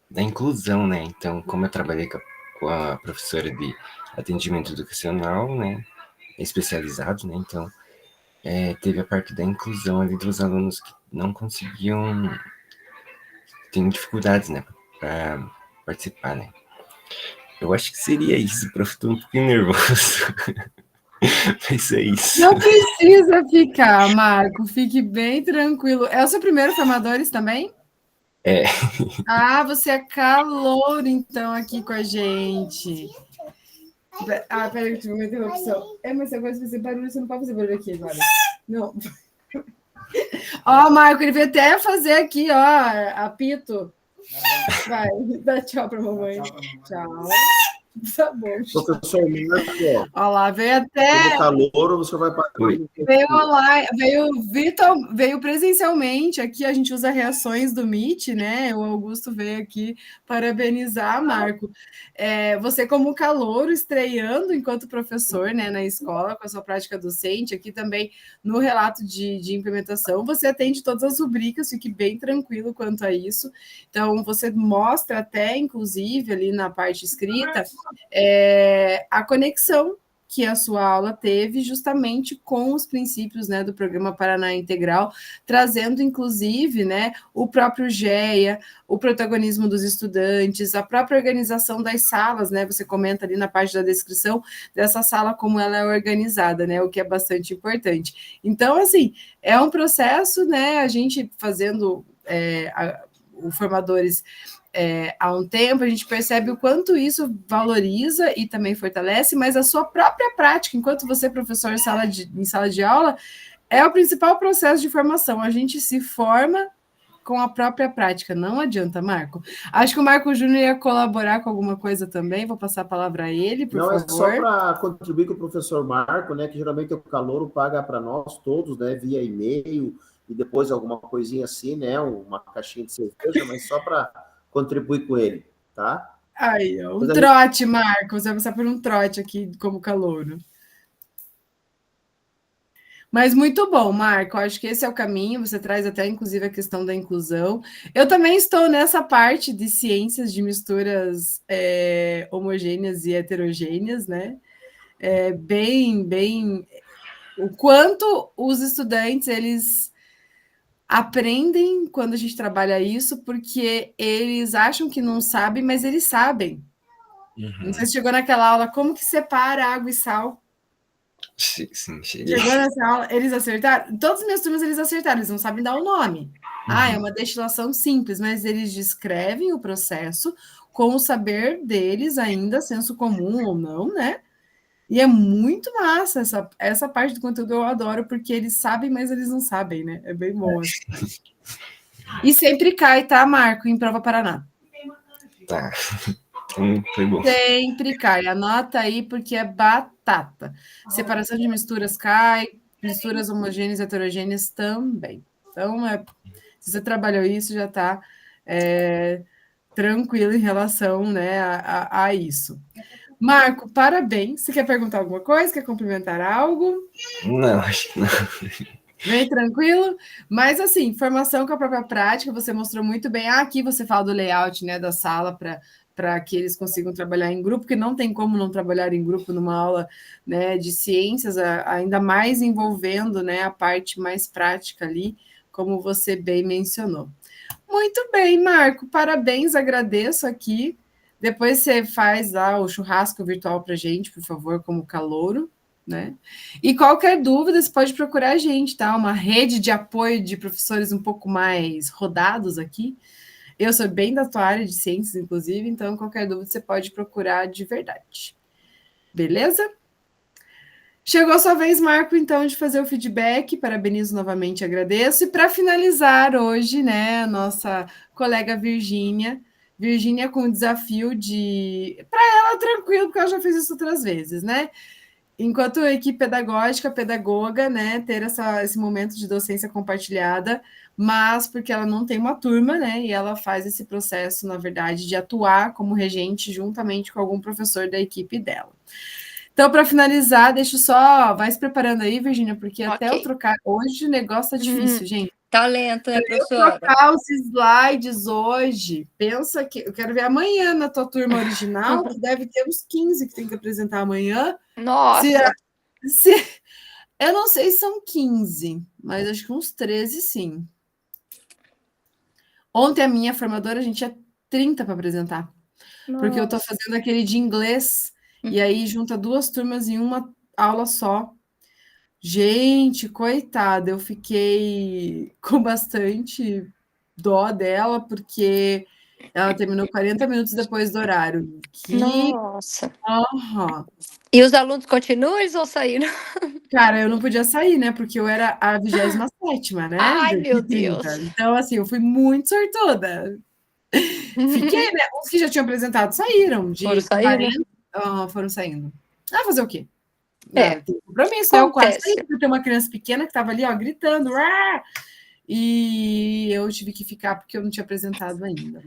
da inclusão, né? Então, como eu trabalhei com a professora de atendimento educacional, né? Especializado, né? Então, teve a parte da inclusão ali dos alunos que não conseguiam, tem dificuldades, né? Para participar, né? Eu acho que seria isso, prof. Tô um pouquinho nervoso. Mas é isso. Não precisa ficar, Marco. Fique bem tranquilo. É o seu primeiro Formadores também? Você é calouro, então, aqui com a gente. Peraí, que tive uma interrupção. Mas você vai fazer barulho, você não pode fazer barulho aqui agora. Não. Ó, Marco, ele veio até fazer aqui, ó, apito. Vai, dá tchau pra mamãe. Tchau. Tá bom. Professor Marco, olha lá, veio até. Como calor, você vai parar. Veio online, veio presencialmente aqui. A gente usa reações do Meet, né? O Augusto veio aqui parabenizar, Marco. Você, como calouro, estreando enquanto professor, né, na escola, com a sua prática docente, aqui também no relato de implementação, você atende todas as rubricas, fique bem tranquilo quanto a isso. Então, você mostra até, inclusive, ali na parte escrita, a conexão que a sua aula teve justamente com os princípios, né, do Programa Paraná Integral, trazendo, inclusive, né, o próprio GEA, o protagonismo dos estudantes, a própria organização das salas, né, você comenta ali na parte da descrição dessa sala, como ela é organizada, né, o que é bastante importante. Então, assim, é um processo, né, a gente fazendo o Formadores há um tempo, a gente percebe o quanto isso valoriza e também fortalece, mas a sua própria prática, enquanto você é professor em sala de aula, é o principal processo de formação. A gente se forma com a própria prática. Não adianta, Marco. Acho que o Marco Júnior ia colaborar com alguma coisa também. Vou passar a palavra a ele, por favor. Não, é só para contribuir com o professor Marco, né, que geralmente o calouro paga para nós todos, né, via e-mail, e depois alguma coisinha assim, né, uma caixinha de cerveja, mas só para contribuir com ele, tá? Aí, ó, trote, Marco. Você vai passar por um trote aqui como calouro. Mas muito bom, Marco. Acho que esse é o caminho. Você traz até, inclusive, a questão da inclusão. Eu também estou nessa parte de ciências de misturas homogêneas e heterogêneas, né? Bem... O quanto os estudantes, eles aprendem quando a gente trabalha isso, porque eles acham que não sabem, mas eles sabem. Uhum. Não sei se chegou naquela aula, como que separa água e sal? Sim, chegou nessa aula, eles acertaram? Todas as minhas turmas, eles acertaram, eles não sabem dar o nome. Uhum. É uma destilação simples, mas eles descrevem o processo com o saber deles ainda, senso comum ou não, né? E é muito massa essa parte do conteúdo, eu adoro, porque eles sabem, mas eles não sabem, né? É bem bom. Assim. E sempre cai, tá, Marco, em Prova Paraná. Tá. Foi bom. Sempre cai. Anota aí, porque é batata. Separação de misturas cai, misturas homogêneas e heterogêneas também. Então, se você trabalhou isso, já está tranquilo em relação, né, a isso. Marco, parabéns. Você quer perguntar alguma coisa? Quer complementar algo? Não, acho que não. Bem tranquilo? Mas, assim, formação com a própria prática, você mostrou muito bem. Aqui você fala do layout, né, da sala para que eles consigam trabalhar em grupo, que não tem como não trabalhar em grupo numa aula, né, de ciências, ainda mais envolvendo, né, a parte mais prática ali, como você bem mencionou. Muito bem, Marco, parabéns, agradeço aqui. Depois você faz lá o churrasco virtual para a gente, por favor, como calouro, né? E qualquer dúvida, você pode procurar a gente, tá? Uma rede de apoio de professores um pouco mais rodados aqui. Eu sou bem da tua área de ciências, inclusive, então qualquer dúvida você pode procurar de verdade. Beleza? Chegou a sua vez, Marco, então, de fazer o feedback. Parabenizo novamente, agradeço. E para finalizar hoje, né, a nossa colega Virgínia com o desafio de... Para ela, tranquilo, porque ela já fez isso outras vezes, né? Enquanto equipe pedagógica, pedagoga, né, ter esse momento de docência compartilhada, mas porque ela não tem uma turma, né, e ela faz esse processo, na verdade, de atuar como regente juntamente com algum professor da equipe dela. Então, para finalizar, deixa só... Vai se preparando aí, Virgínia, porque até eu trocar... Hoje o negócio tá difícil, gente. Tá lento, né, professora? Eu trocar os slides hoje, pensa que... Eu quero ver amanhã na tua turma original, que deve ter uns 15 que tem que apresentar amanhã. Nossa! Eu não sei se são 15, mas acho que uns 13, sim. Ontem a minha formadora, a gente tinha 30 para apresentar. Nossa. Porque eu estou fazendo aquele de inglês, e aí junta 2 turmas em uma aula só. Gente, coitada, eu fiquei com bastante dó dela, porque Ela terminou 40 minutos depois do horário. Nossa. Aham. E os alunos continuam ou eles vão sair? Cara, eu não podia sair, né? Porque eu era a 27ª, né? Ai, De meu 30. Deus. Então, assim, eu fui muito sortuda. Fiquei, né? Os que já tinham apresentado saíram. Foram De sair, né? 40, foram saindo. Ah, fazer o quê? Tem compromisso, né? Eu quase saí, Acontece. porque tem uma criança pequena que estava ali, ó, gritando. "Uá!" E eu tive que ficar porque eu não tinha apresentado ainda.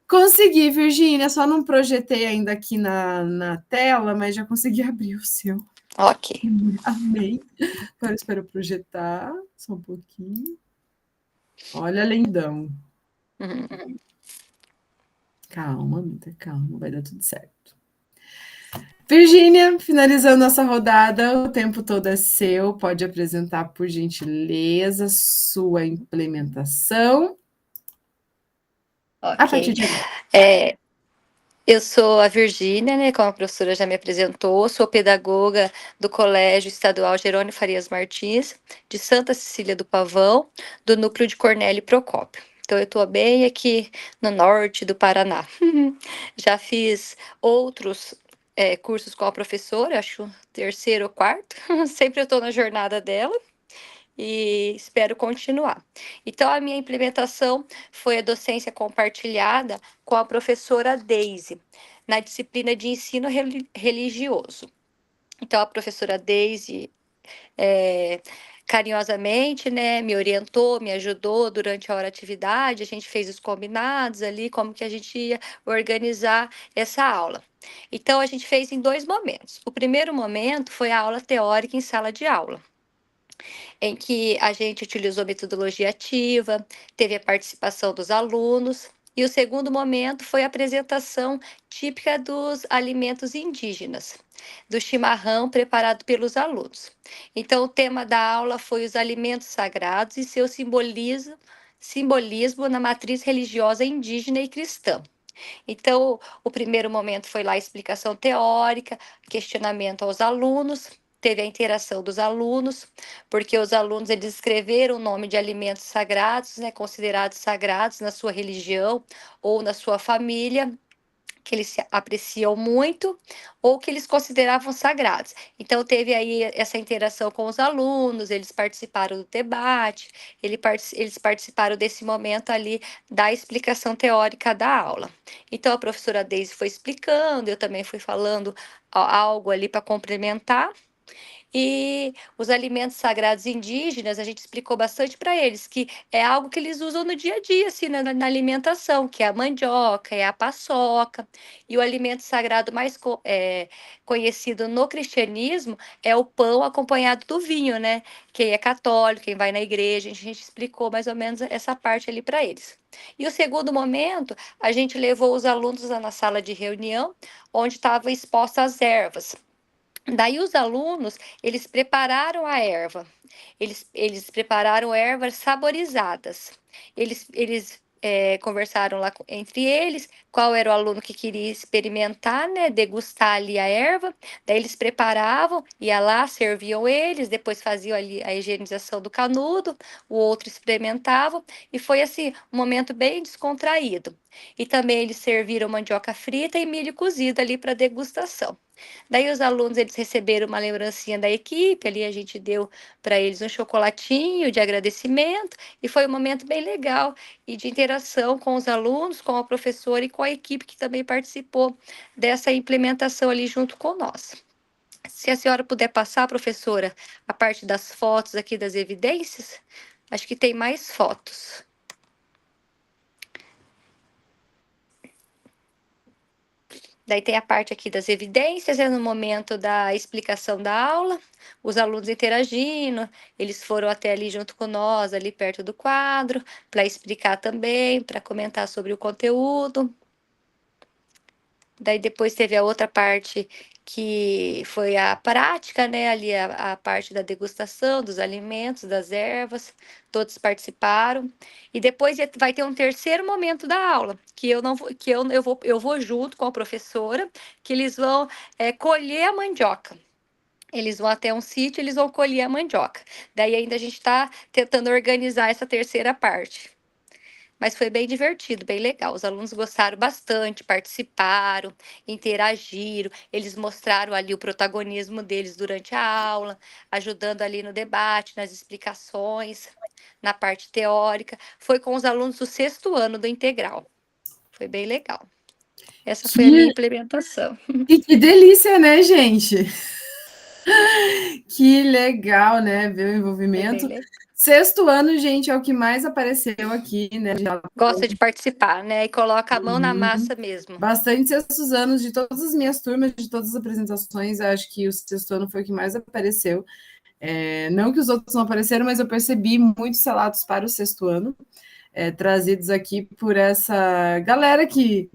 Consegui, Virgínia, só não projetei ainda aqui na tela, mas já consegui abrir o seu. Ok. Amei. Agora espero projetar, só um pouquinho. Olha, lindão. Calma, muita calma, vai dar tudo certo. Virgínia, finalizando nossa rodada, o tempo todo é seu, pode apresentar, por gentileza, sua implementação. A partir Ok. de agora. Eu sou a Virgínia, né, como a professora já me apresentou, sou pedagoga do Colégio Estadual Jerônimo Farias Martins, de Santa Cecília do Pavão, do núcleo de Cornélio Procópio. Então, eu estou bem aqui no norte do Paraná. Já fiz outros cursos com a professora, acho terceiro ou quarto, sempre eu estou na jornada dela. E espero continuar. Então, a minha implementação foi a docência compartilhada com a professora Daisy, na disciplina de ensino religioso. Então, a professora Daisy, carinhosamente, né, me orientou, me ajudou durante a hora atividade, a gente fez os combinados ali, como que a gente ia organizar essa aula. Então, a gente fez em 2 momentos. O primeiro momento foi a aula teórica em sala de aula, em que a gente utilizou metodologia ativa, teve a participação dos alunos, e o segundo momento foi a apresentação típica dos alimentos indígenas, do chimarrão preparado pelos alunos. Então, o tema da aula foi os alimentos sagrados e seu simbolismo na matriz religiosa indígena e cristã. Então, o primeiro momento foi lá a explicação teórica, questionamento aos alunos, teve a interação dos alunos, porque os alunos eles escreveram o nome de alimentos sagrados, né, considerados sagrados na sua religião ou na sua família, que eles apreciam muito ou que eles consideravam sagrados. Então, teve aí essa interação com os alunos, eles participaram do debate, eles participaram desse momento ali da explicação teórica da aula. Então, a professora Deise foi explicando, eu também fui falando algo ali para complementar. E os alimentos sagrados indígenas, a gente explicou bastante para eles que é algo que eles usam no dia a dia, assim, na alimentação, que é a mandioca, é a paçoca. E o alimento sagrado mais conhecido no cristianismo é o pão acompanhado do vinho, né? Quem é católico, quem vai na igreja, a gente explicou mais ou menos essa parte ali para eles. E o segundo momento, a gente levou os alunos lá na sala de reunião, onde estavam expostas as ervas. Daí os alunos, eles prepararam a erva. Eles prepararam ervas saborizadas. Eles conversaram lá entre eles qual era o aluno que queria experimentar, né, degustar ali a erva. Daí eles preparavam, ia lá, serviam eles, depois faziam ali a higienização do canudo, o outro experimentava, e foi assim, um momento bem descontraído. E também eles serviram mandioca frita e milho cozido ali para degustação. Daí os alunos eles receberam uma lembrancinha da equipe, ali a gente deu para eles um chocolatinho de agradecimento e foi um momento bem legal e de interação com os alunos, com a professora e com a equipe que também participou dessa implementação ali junto com nós. Se a senhora puder passar, professora, a parte das fotos aqui das evidências, acho que tem mais fotos. Daí tem a parte aqui das evidências, é no momento da explicação da aula, os alunos interagindo, eles foram até ali junto com nós, ali perto do quadro, para explicar também, para comentar sobre o conteúdo. Daí depois teve a outra parte que foi a prática, né? Ali a parte da degustação dos alimentos, das ervas, todos participaram. E depois vai ter um terceiro momento da aula, que eu vou junto com a professora, que eles vão colher a mandioca. Eles vão até um sítio, eles vão colher a mandioca. Daí ainda a gente está tentando organizar essa terceira parte. mas foi bem divertido, bem legal. Os alunos gostaram bastante, participaram, interagiram, eles mostraram ali o protagonismo deles durante a aula, ajudando ali no debate, nas explicações, na parte teórica. Foi com os alunos do 6º ano do integral. Foi bem legal. Essa foi a minha implementação. E que delícia, né, gente? Que legal, né? Ver o envolvimento. 6º ano, gente, é o que mais apareceu aqui, né? Gosta de participar, né? E coloca a mão na massa mesmo. Bastante 6º anos de todas as minhas turmas, de todas as apresentações, acho que o 6º ano foi o que mais apareceu. Não que os outros não apareceram, mas eu percebi muitos relatos para o 6º ano, trazidos aqui por essa galera que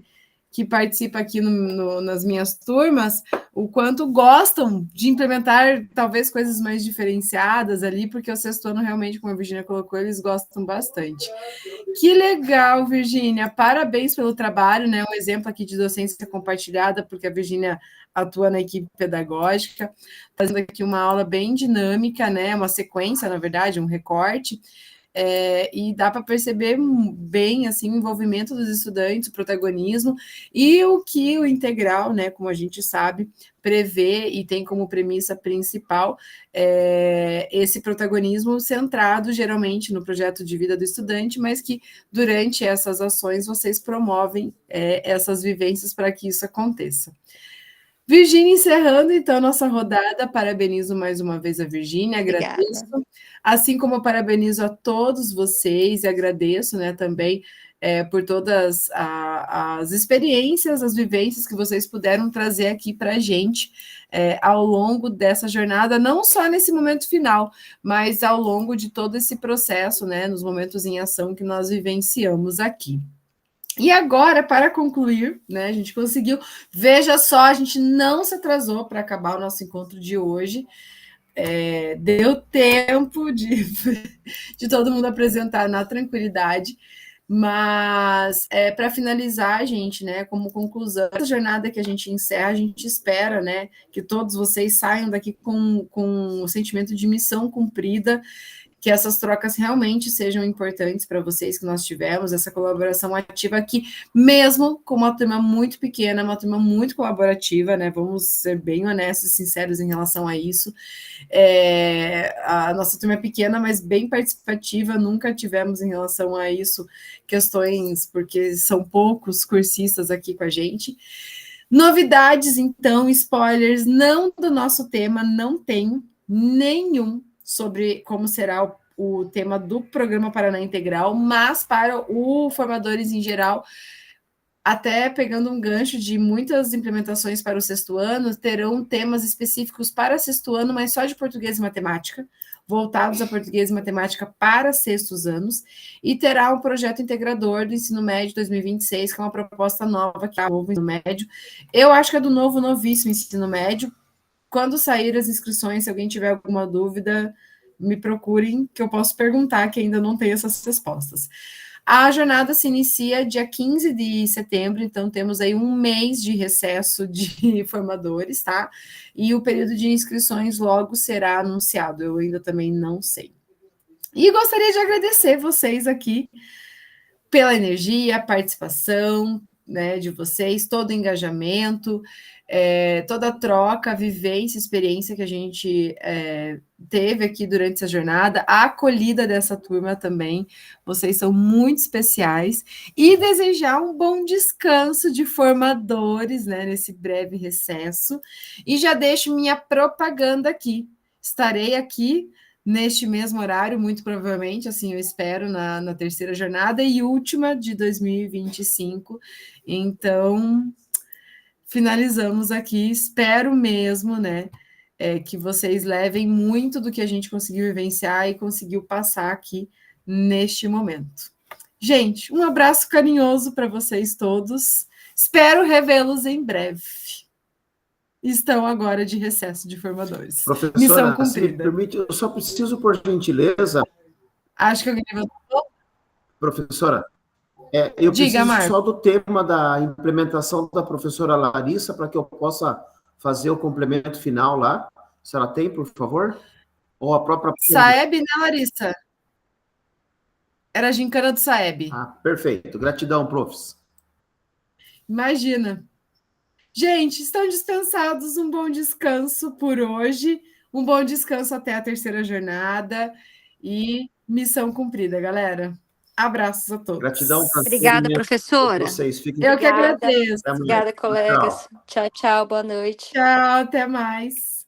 participa aqui nas minhas turmas, o quanto gostam de implementar talvez coisas mais diferenciadas ali, porque o 6º ano realmente, como a Virgínia colocou, eles gostam bastante. Que legal, Virgínia, parabéns pelo trabalho, né? Um exemplo aqui de docência compartilhada, porque a Virgínia atua na equipe pedagógica, fazendo aqui uma aula bem dinâmica, né? Uma sequência, na verdade, um recorte. E dá para perceber bem assim, o envolvimento dos estudantes, o protagonismo, e o que o integral, né, como a gente sabe, prevê e tem como premissa principal esse protagonismo centrado geralmente no projeto de vida do estudante, mas que durante essas ações vocês promovem essas vivências para que isso aconteça. Virgínia, encerrando então nossa rodada, parabenizo mais uma vez a Virgínia, agradeço, assim como eu parabenizo a todos vocês e agradeço, né, também por todas as experiências, as vivências que vocês puderam trazer aqui para a gente ao longo dessa jornada, não só nesse momento final, mas ao longo de todo esse processo, né, nos momentos em ação que nós vivenciamos aqui. E agora, para concluir, né, a gente conseguiu, veja só, a gente não se atrasou para acabar o nosso encontro de hoje, deu tempo de todo mundo apresentar na tranquilidade, mas para finalizar, gente, né, como conclusão, essa jornada que a gente encerra, a gente espera, né, que todos vocês saiam daqui com o sentimento de missão cumprida, que essas trocas realmente sejam importantes para vocês, que nós tivemos essa colaboração ativa aqui, mesmo com uma turma muito pequena, uma turma muito colaborativa, né? Vamos ser bem honestos e sinceros em relação a isso. A nossa turma é pequena, mas bem participativa, nunca tivemos em relação a isso questões, porque são poucos cursistas aqui com a gente. Novidades, então, spoilers, não do nosso tema, não tem nenhum sobre como será o tema do Programa Paraná Integral, mas para o Formadores em geral, até pegando um gancho de muitas implementações para o 6º ano, terão temas específicos para 6º ano, mas só de português e matemática, voltados a português e matemática para 6º anos, e terá um projeto integrador do Ensino Médio 2026, que é uma proposta nova que é o novo ensino médio. Eu acho que é do novíssimo ensino médio. Quando sair as inscrições, se alguém tiver alguma dúvida, me procurem, que eu posso perguntar, que ainda não tenho essas respostas. A jornada se inicia dia 15 de setembro, então temos aí um mês de recesso de formadores, tá? E o período de inscrições logo será anunciado, eu ainda também não sei. E gostaria de agradecer vocês aqui pela energia, participação, né, de vocês, todo o engajamento, toda a troca, vivência, experiência que a gente teve aqui durante essa jornada, a acolhida dessa turma também, vocês são muito especiais, e desejar um bom descanso de formadores, né, nesse breve recesso, e já deixo minha propaganda aqui, estarei aqui neste mesmo horário, muito provavelmente, assim eu espero, na 3ª jornada e última de 2025, então finalizamos aqui, espero mesmo, né, que vocês levem muito do que a gente conseguiu vivenciar e conseguiu passar aqui neste momento. Gente, um abraço carinhoso para vocês todos, espero revê-los em breve. Estão agora de recesso de formadores. Professora, missão se me cumprida. permite, eu só preciso, por gentileza... Acho que alguém levantou. Professora, eu Diga, preciso Marco. só do tema da implementação da professora Larissa, para que eu possa fazer o complemento final lá. Se ela tem, por favor? Ou a própria... Saeb, né, Larissa? Era a gincana do Saeb. Ah, perfeito. Gratidão, profs. Imagina. Gente, estão dispensados. Um bom descanso por hoje. Um bom descanso até a terceira jornada. E missão cumprida, galera. Abraços a todos. Gratidão. Obrigada, professora. Vocês fiquem Eu que agradeço. Obrigada, colegas. Tchau, tchau. Boa noite. Tchau, até mais.